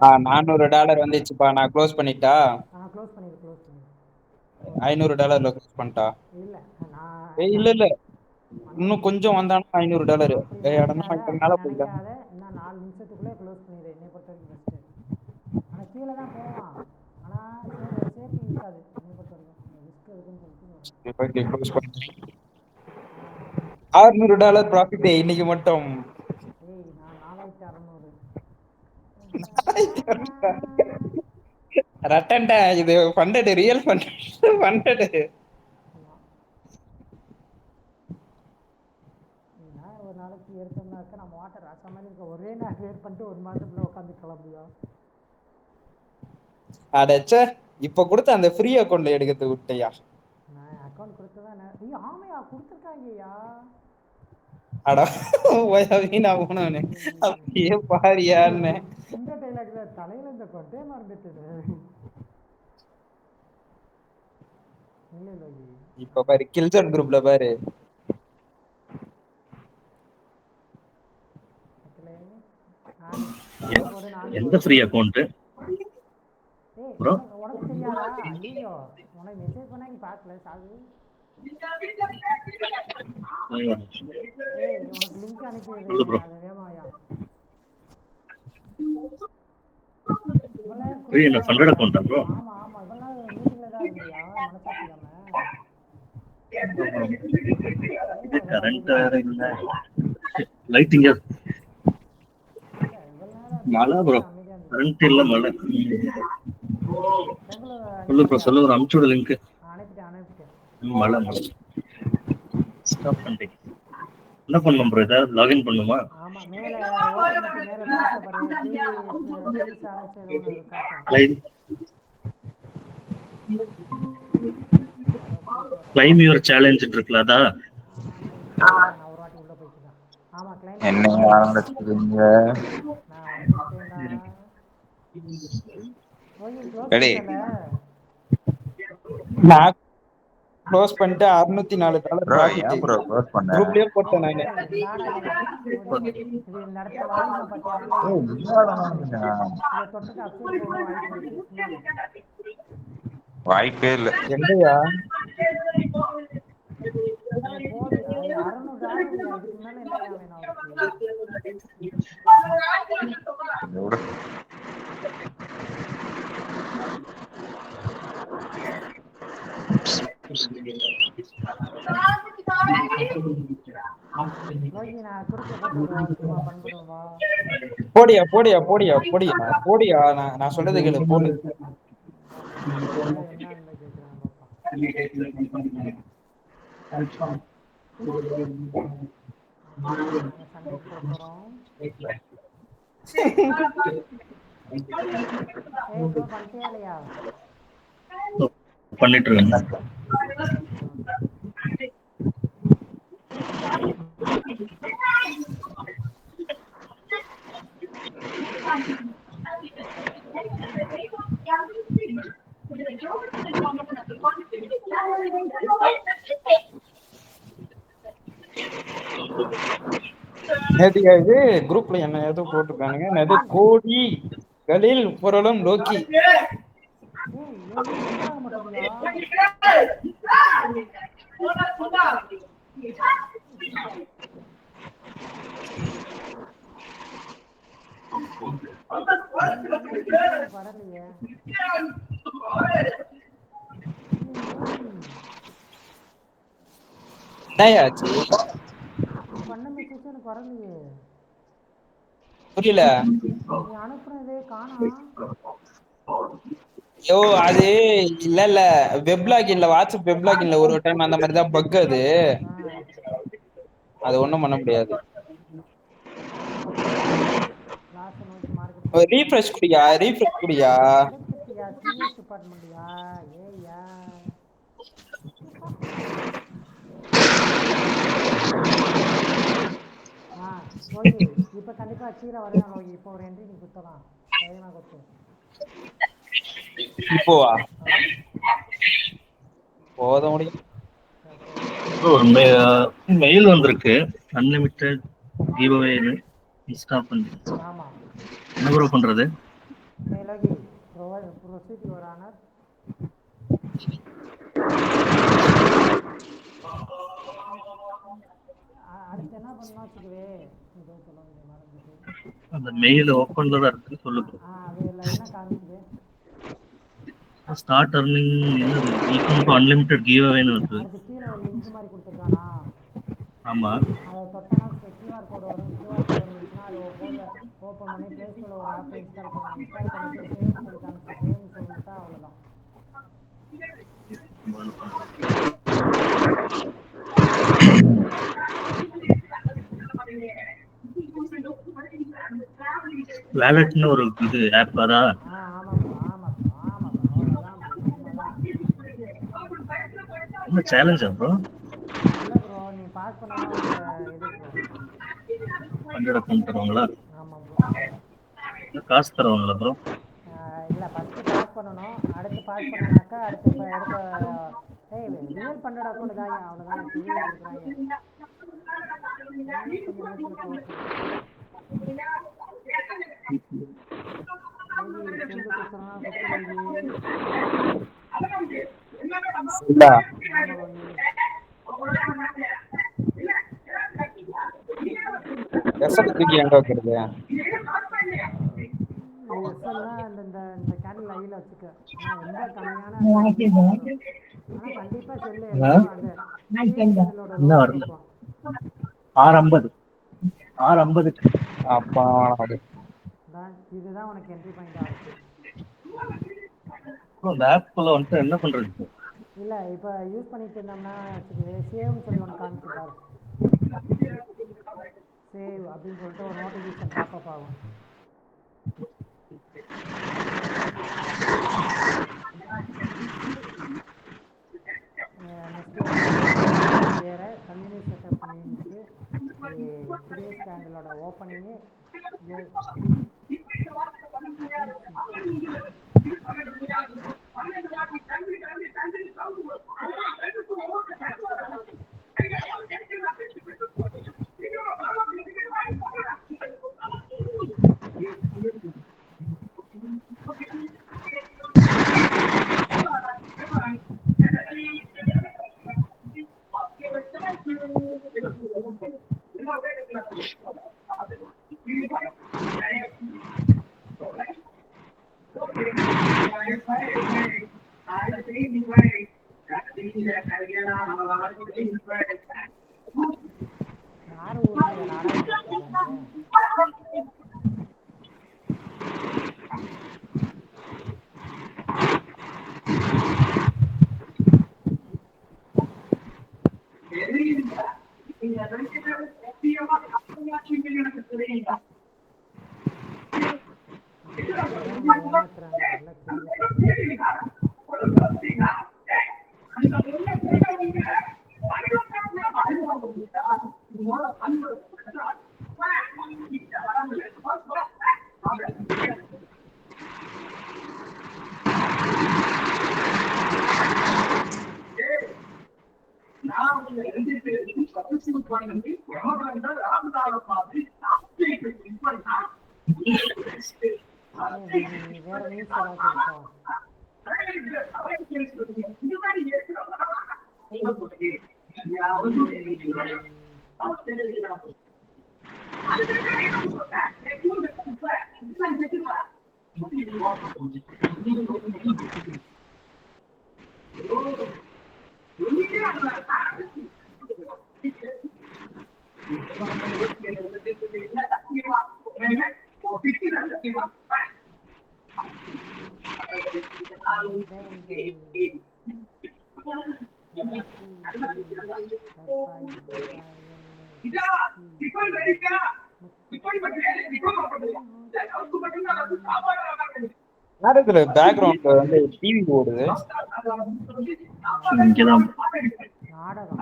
$600 $400 வந்துச்சுப்பா. நான் க்ளோஸ் பண்ணிட்டா? க்ளோஸ் பண்ணிடு க்ளோஸ் பண்ணிடு. $500 க்ளோஸ் பண்ணிட்டா? இல்லை இல்ல இல்ல, இன்னும் கொஞ்சம் வந்தானா $500. அப்படி இடம்னா நினைக்காத இப்ப மேல அப்படி போயிட்டாங்க. நினைக்காத இன்னும் 4 நிமிஷத்துக்குள்ளே க்ளோஸ் பண்ணிடு. என்னை பொறுத்த வரைக்கும் பெஸ்ட்டு. ஆனால் கீழே தான் போவான். ஆனால் சேஃப்டி இருக்காது என்னை பொறுத்த வரைக்கும். ரிஸ்க் இருக்குன்னு சொல்லிட்டு ஓகே, க்ளோஸ் பண்ணிட்டேன். $600 ப்ராஃபிட் இன்னைக்கு மட்டும். ஏய் நான் 4600. ரட்டன்டா இது ஃபண்டட், ரியல் ஃபண்டட். ஒரு நாளைக்கு ஏற்கனவே நம்ம வாட்டர் ராசா மாதிரி இருக்க ஒரே நாள் கிளியர் பண்ணிட்டு 1 மாதத்துல உட்காந்து கிளம்பியா? அடச்சே, இப்ப கொடுத்த அந்த ஃப்ரீ அக்கௌண்ட்ல எடுக்கிறது விட்டையா? நான் அக்கௌண்ட் கொடுத்ததான். ஆமையா கொடுத்துருக்காங்கய்யா. அடா வீணா போனவனே, அப்படியே பாரியான்னு. இந்த டைலாக் தான் தலையில இந்த கொட்டே மறந்துட்டு. இல்லை இப்ப பாரு கில்சன் குரூப்ல பாரு. எந்த ஃப்ரீ அக்கவுண்ட் ப்ரோ? உனக்கு தெரியாதா? ஐயோ, உனக்கு மெசேஜ் பண்ணா நீ பார்க்கல சாகு. உனக்கு லிங்க் அனுப்பி வேமாயா. என்ன ஃபண்டட் அக்கவுண்டா ப்ரோ? ஆமா ஆமா, இவெல்லாம் மீட்டிங்ல தான் இருந்தியா? மனசாட்சி இல்லாம கரண்ட் வேற இல்ல. லைட்டிங் மழை ப்ரோ. கரண்ட் இல்ல, மழை. சொல்லு ப்ரோ, சொல்லு. ஒரு அனுப்பிச்சு விட லிங்க். அனுப்பிட்டேன். மழை மழை. ஸ்டாப் பண்ணிட்டேன். என்ன பண்ணணும் ப்ரோ? ஏதாவது லாகின் பண்ணுமா? ஆமா, மேல ஓட்டோமேட்டிக் மேல காசை பாருங்க. ப்ளீஸ் ஆரம்பிச்சது லைன் கிளைம் யுவர் சேலஞ்ச் இருக்குல்ல, அதா? நான் ஒரு வாட்டி உள்ள போயிட்டேன். ஆமா, கிளைம் என்னங்க ஆரம்பிச்சிருக்கீங்க? நான் க்ளோஸ் பண்ணிட்டு $604 ப்ரோ ப்ராஃபிட். ஏன் ப்ரோ க்ளோஸ் பண்ண? குரூப்லயே போட்டேன் நானு. இது நடத்த வாலிப பட்டியல தொட்டுக்கு அப்சைட் போக வாய்ப்பு இருக்கு. வாய்ப்பே இல்ல. எங்கயா போது $600 இதுக்கு மேல என்ன வேணும் அவருக்கு? போடியா போடியா போடியா போடியா போடியா. நான் சொல்றது கேளு, போடு. பண்ணிட்டு இருக்கேன். நேத்தியா இது குரூப்ல என்ன ஏதோ போட்டுருக்கானுங்க. என்னது கோடி கலில் புரளும் லோக்கி. புரியல. யோ அது இல்ல வெப் லாகின்ல, வாட்ஸ்அப் வெப் லாகின்ல ஒரு டைம் அந்த மாதிரி தான் பக். அது ஒண்ணும் பண்ண முடியாது. ரீஃப்ரெஷ் குடியா, ரீஃப்ரெஷ் குடியா. இப்ப கண்டிப்பா கீரை வரையும் நோக்கி இப்போ ஒரு என்ட்ரி நீ குத்தலாம். இப்போவா போத முடியும். ஒரு மெயில் வந்திருக்கு, அன்லிமிட்டெட் கிவ்அவேன்னு ஸ்டாப் பண்ணி. ஆமாம். என்ன ப்ரோ பண்றது? Loki proceed your honour. அடுத்து என்ன பண்ணணும் வச்சுக்கவே, ஏதோ சொல்ல வேண்டிய மறந்துட்டு. அந்த மெயில் ஓப்பன்ல தான் இருக்கு, சொல்லு ப்ரோ. அது என்ன காமிக்குது? ஸ்டார்ட் அர்னிங் என்னது, வெல்கம் டு அன்லிமிட்டெட் கிவ்அவேன்னு இருக்கு. அதுக்கு கீழே ஒரு லிங்க் மாதிரி கொடுத்துருக்கானா? ஆமா. அதை தொட்டனா கியூஆர் கோடு வரும். கியூஆர் கோடு வந்துச்சுன்னா அது ஓப்பன் பண்ணி ப்ளே ஸ்டோரில் ஒரு ஆப் இன்ஸ்டால் பண்ணணும். இன்ஸ்டால் பண்ணிட்டு சேவ்னு சொல்லி காமிச்சு சேவ்னு சொல்லிட்டா அவ்வளோதான். வேலட்னு ஒரு இது ஆப் அதா? ஆமாம் ப்ரோ, ஆமாம் ப்ரோ, ஆமாம் ப்ரோ, அவ்வளோதான் ப்ரோ, உண்மைதான். என்ன சேலஞ்சா ப்ரோ? இல்லை ப்ரோ, நீ பாஸ் பண்ணனா உனக்கு இது ப்ரோ 100 அக்கௌண்ட் தருவாங்களா? ஆமாம் ப்ரோ. காசு தருவாங்களா ப்ரோ? இல்லை, ஃபஸ்ட்டு பாஸ் பண்ணணும். அடுத்து பாஸ் பண்ணனாக்கா அடுத்த ரியல் 100 அக்கௌண்ட் தான். அவ்வளோதான் டிவி கொடுக்குறாங்க. கொஞ்சம் நேரத்தில் போட்டு சொல்லு குத்துறா குத்து இல்ல எஸ்எல் தூக்கி எங்க வைக்கிறது? எஸ்எல்லாம் இந்த கேண்டில் ஐயில் வச்சுக்க. ஆனால் ரொம்ப கம்மியான ஆனால் கண்டிப்பாக செல்லு அந்த செல்லோட லோகோ இருக்கும். 650 அப்பா இதுதான் உனக்கு என்ட்ரி பாயிண்டாக இருக்கும். இந்த ஆப்குள்ள வந்துட்டு என்ன பண்றது? இல்லை, இப்போ யூஸ் பண்ணிட்டு இருந்தோம்னா சேவ்னு சொல்லி ஒன்று காமிச்சிருப்பாரு. சேவ் அப்படின்னு சொல்லிட்டு ஒரு நோட்டிஃபிகேஷன் பாப்பப் ஆகும். நெக்ஸ்ட்டு வேறு கம்யூனிட்டி செட்டப் பண்ணிட்டு டுடேஸ் கேண்டிலோட ஓப்பனிங்கு யார் ஊரில் நாராயண வேற நியூஸ் பேக்ரவுண்ட்ல வந்து டிவி ஓடுது. இங்கதான் நாடகம்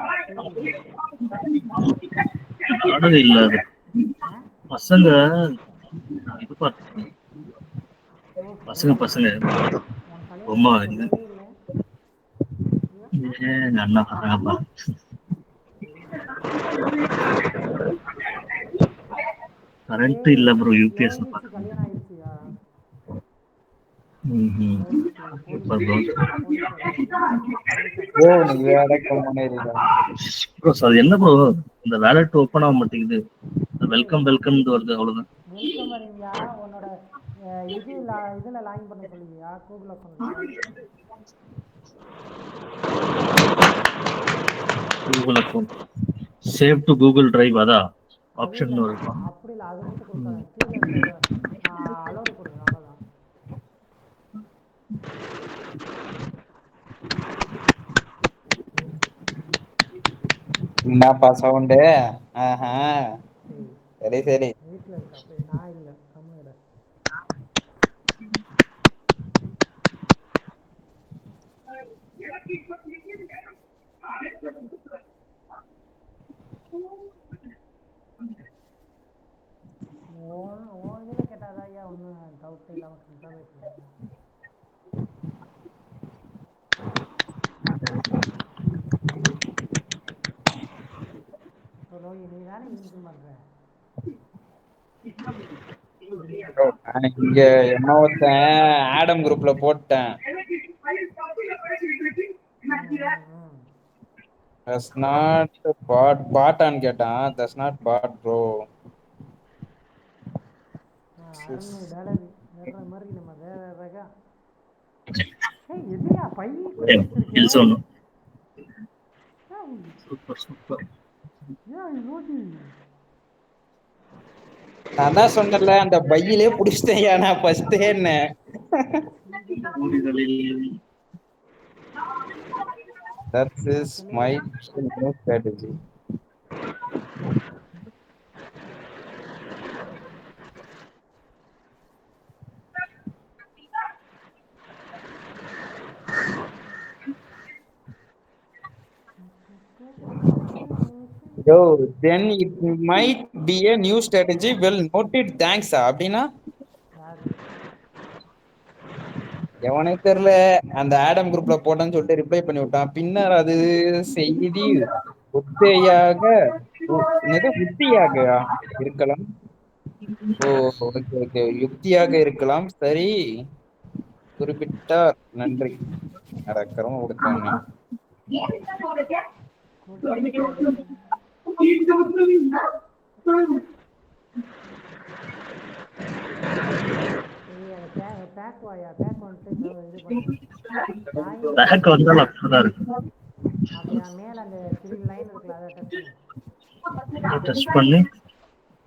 நாடகம் இல்லாத பசங்க இது பார்த்து பசங்க ரொம்ப இது அண்ணா பசங்கப்பா கரண்ட் இல்ல ப்ரோ யூபிஎஸ் யோகிச்சு கல்யாணம் ஆயிடுச்சியா? Super bro. ப்ரோ நீ வேற கம்முனேரிடா. ப்ரோ அது என்ன ப்ரோ இந்த வேலட் ஓபன் ஆக மாட்டேங்குது. வெல்கம் வெல்கம்னு வருது அவ்வளவுதான். வெல்கம் வரீங்கயா? உன்னோட இதுல லாகின் பண்ண சொல்லுவியா கூகுள் அக்கௌண்ட்ல? Google account save to Google drive அதா அது ஆப்ஷன் இல்லை, இருக்கும். அப்படி இல்லை, அது மட்டும் கொடுக்காது. கீழே இருக்க அலோடு கொடுங்க, அவ்வளோதான். என்னப்பா சவுண்டு? ஆஹா சரி சரி. வீட்டில் இருக்கா? அப்படி நான் இல்லை, கம்மியோட. இதில் கேட்டாதான் ஐயா ஒன்றும் டவுட் இல்லாமல் சொல்லிட்டாவே சொல்லுங்க. நீ தானே இன்கம் பண்ற? இங்க என்ன ஒருத்தன் ஆடம் குரூப்ல போட்டேன். That's not பாட்டான்னு கேட்டான். That's not bot bro. அருமை டேலரி வேற மாதிரி நம்ம வேற ரகா. எதையா பை சூப்பர் சூப்பர். நான் தான் சொன்னல அந்த பையிலே புடிச்சிட்டேன் நான் ஃபர்ஸ்ட் என்ன. That is my new strategy. Yo, then it might be a new strategy. Well noted, thanks. அப்படின்னா எவனே தெரியல. அந்த ஆடம் குரூப்ல போட்டேன்னு சொல்லிட்டு ரிப்ளை பண்ணி விட்டான். பின்னர் அது செய்தி உத்தியாக இருக்கலாம். ஓ ஓகே ஓகே, யுக்தியாக இருக்கலாம். சரி குறிப்பிட்டார். நன்றி. நடக்கிறோம் கொடுத்தாங்க. மேல அந்த 3 லைன் இருக்குல்ல அதை டச் பண்ணி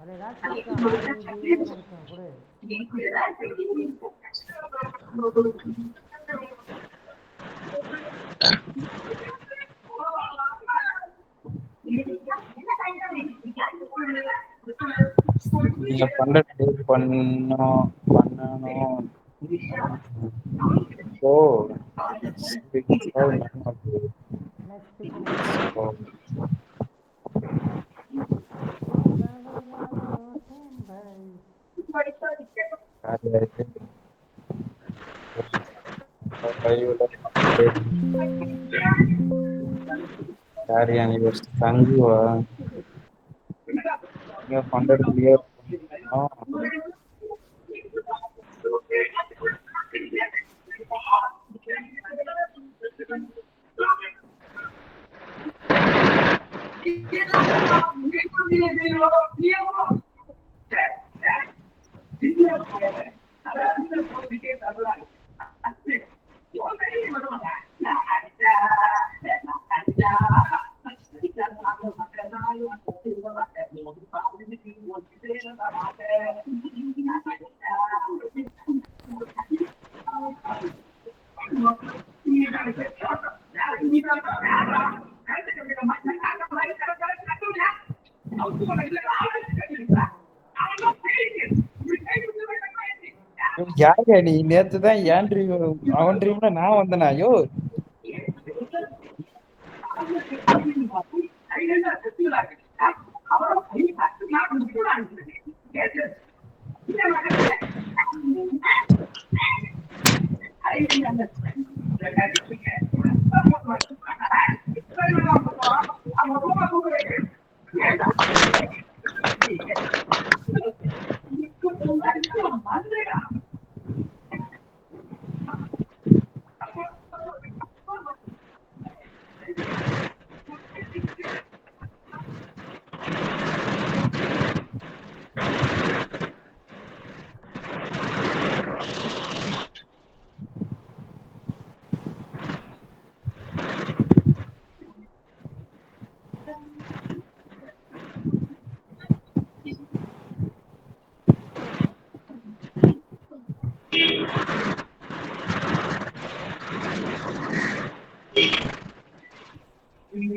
அது ஏதாச்சும் கொடு. நீங்க பண்றது பண்ணணும். ஓ தங்குவா நீங்க பண்றது கிளியர் யாரு நீ? நேத்துதான் ஏன் ட்ரீம் அவன் ட்ரீம்ல நான் வந்தேனா? ஐயோ बोलो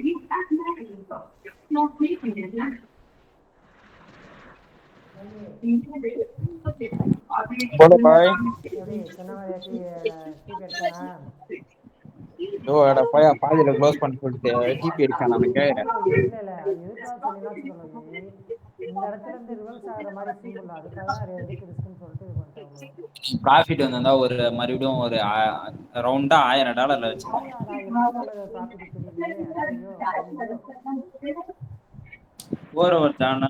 भाई எப்படி சொன்ன மாதிரி டீ அடிச்சானா? ஓ அட பையா பாதியில க்ளோஸ் பண்ணி சொல்லிட்டு டிபி அடிச்சான் நான் கேக்குறேன். இல்ல இல்ல அது எதுக்காக சொன்னீங்கன்னா வச்சுக்கோங்க, இந்த இடத்துல இருந்து ரிவர்ஸ் ஆகிற மாதிரி சிம்பிள் அதுக்காக தான் எதுக்கு ரிஸ்க்னு சொல்லிட்டு இது பண்ணிட்டேன் அவ்வளோ. ப்ராஃபிட் வந்திருந்தா ஒரு மறுபடியும் ஒரு ரவுண்டா $1000 வச்சு அப்படியாடா, எத்தனை டாலர் ப்ராஃபிட் தெரியலையே. ஐயோ ஐயோ, ஒரு தானே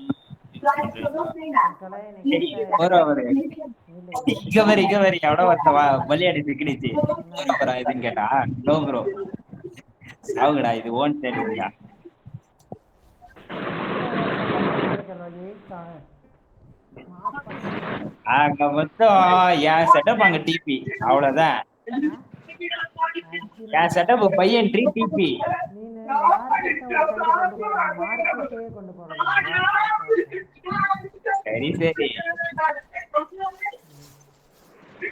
மக்களே இன்னைக்கு ஒரு இங்க வரி எவ்வளோ ஒருத்த பலியாடி சிக்கிடுச்சு. ஒரு இதுன்னு கேட்டா நோ ப்ரோ சாவுங்கடா, இது ஓன் தெரியுங்களா? அங்க மொத்தம் என் செட்டப் அங்க டிபி அவ்வளவுதான். என் செட்டப் பையன் டிபி. மார்க்கெட்டே கொண்டு போறதா? சரி சரி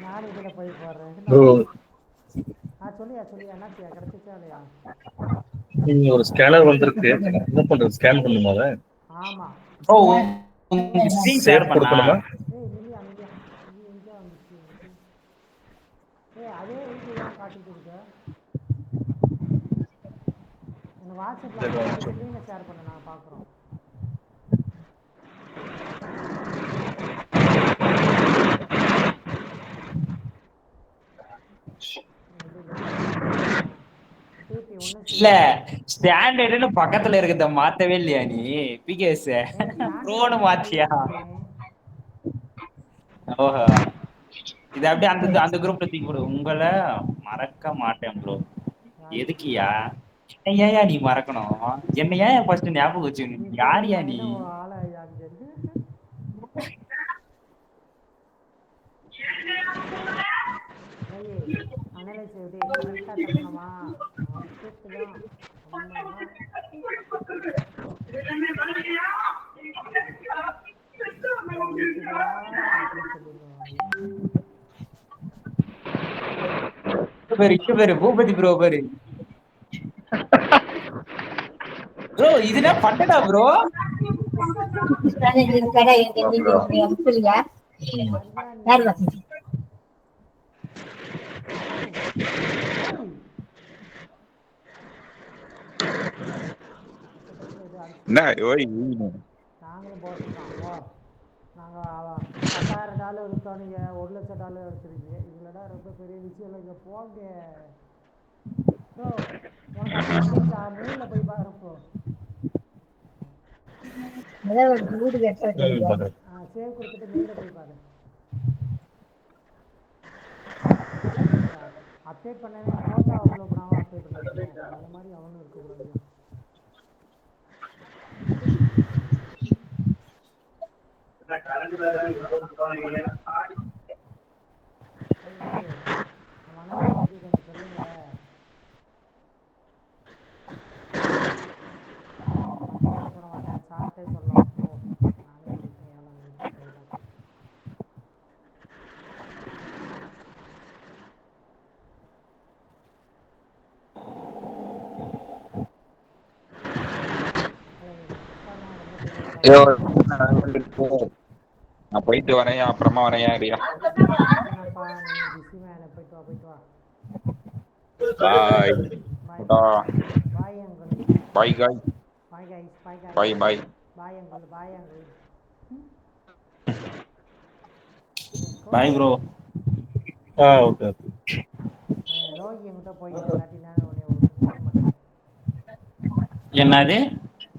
நான் இதுல போய் போடுறேன். சொல்லியா என்னாச்சியா, கிடைச்சிச்சா இல்லையா? நீங்க ஒரு ஸ்கேனர் வந்திருக்கு, என்ன பண்றது? ஸ்கேன் பண்ணுமா அதை? ஆமா. ஓ ஸ்கிரீன் ஷேர் பண்ணா கொடுக்கணுமா? இல்லையா இல்லையா, இது எங்க வந்துச்சு? அதே வீடியோ தான் காட்டிட்டு இருக்கு. எனக்கு வாட்ஸ்அப்ல ஸ்க்ரீனை ஷேர் பண்ண, நான் பார்க்குறோம். இல்ல ஸ்டாண்டர்ட்னு பக்கத்துல இருக்கிறத மாத்தவே இல்லையா நீ? பிகேஎஸ் ப்ரோன்னு மாத்தியா? ஓஹோ, இது அப்படியே அந்த குரூப்ல தூக்கி போடு. உங்களை மறக்க மாட்டேன் ப்ரோ. எதுக்குயா என்னையா நீ மறக்கணும்? என்னையா ஃபர்ஸ்ட் ஞாபகம் வச்சு? யாரியா நீ? அனலைஸ் எப்படி கரெக்டாக தரணுமா? பேரு பூபதி ப்ரோ பேரு ப்ரோ. இதுனா பட்டடா ப்ரோ. என்ன ஓய் நாங்களும் போட்டுருக்கோம். நாங்கள் $10,000 விற்றோன்னீங்க, $1,00,000 எடுத்துருக்கீங்க. இதுலடா ரொம்ப பெரிய விஷயம் இல்லைங்க, போங்க ப்ரோ. உனக்கு அப்போ வந்துச்சா? மெயிலில் போய் பாருப்போ. சேவ் கொடுத்துட்டு மெயிலில் போய் பாரு. அப்டேட் பண்ணவே ஃபோட்டோ அப்லோட் பண்ணாமல் அப்டேட் பண்ணிருக்கோம். அந்த மாதிரி அவனும் இருக்கக்கூடாது. கொஞ்சம் சொல்லுங்க. சொல்ல மாட்டேன், சாப்பிட்டே சொல்லலாம். நானே சொல்லிட்டேன். நான் போயிட்டு வரேன், அப்புறமா வரேன். ஏரியா என்னப்பா நீ பிஸி மேன், போயிட்டு வா. பாய் bye uncle. Bye guy bye guys. Bye bye bye uncle. Bye bro. Okay. Rogi என்கிட்ட போயிட்டு இல்லாட்டி நான் உன்னை விட்டுருக்க மாட்டேன். என்னது?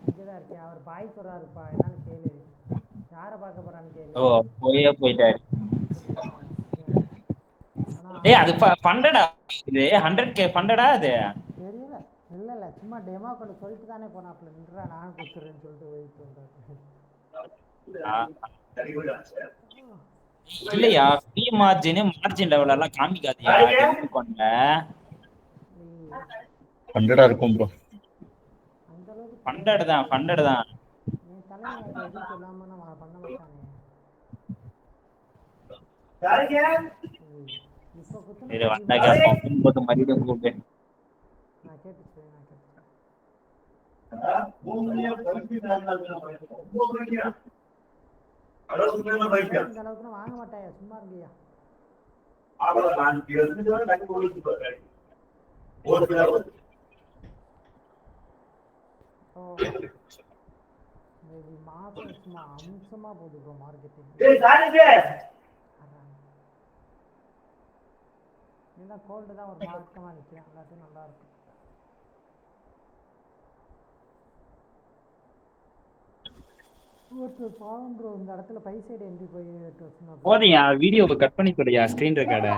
இங்கதான் இருக்கேன். அவர் பாய் சொல்றாருப்பா, என்னன்னு கேளு. யாரை பார்க்க போறான்னு கேளு. ஓ போயிட்டாரு. ஏய் அது ஃபண்டடா, இது 100K ஃபண்டடா அது? தெரியல. இல்ல சும்மா டெமோ கொண்டு சொல்லிட்டு தானே போனாப்ல. நின்றா நான் கொடுத்துறேன்னு சொல்லிட்டு வெயிட் பண்றாரு. இல்லையா ஃப்ரீ மார்ஜின் லெவல் எல்லாம் காமிக்காதியா டெமோ கொண்ட 100 இருக்கும் ப்ரோ. அந்த அளவுக்கு ஃபண்டட் தான். நீ தலைமை எதுவும் சொல்லாம நான் பண்ண மாட்டானே. இப்போ இது வந்தா கேட்போம். மறுபடியும் கூப்பிட்டு நான் கேட்டுச்சேன். இந்த அளவுக்கு வாங்க மாட்டாயா, சும்மா இருக்கியா? மாசம் சும்மா அம்சமா போகுது ப்ரோ மார்க்கெட்டிங். ஏன்னா கோல்டு தான் ஒரு மார்க்கமா நிற்கிறேன், எல்லாத்தையும் நல்லா இருக்கும். பாவம் ப்ரோ, இந்த இடத்துல பை சைடு என்ட்ரி போய் போதையா வீடியோவை கட் பண்ணி போடையா ஸ்கிரீன் ரெக்கார்டை.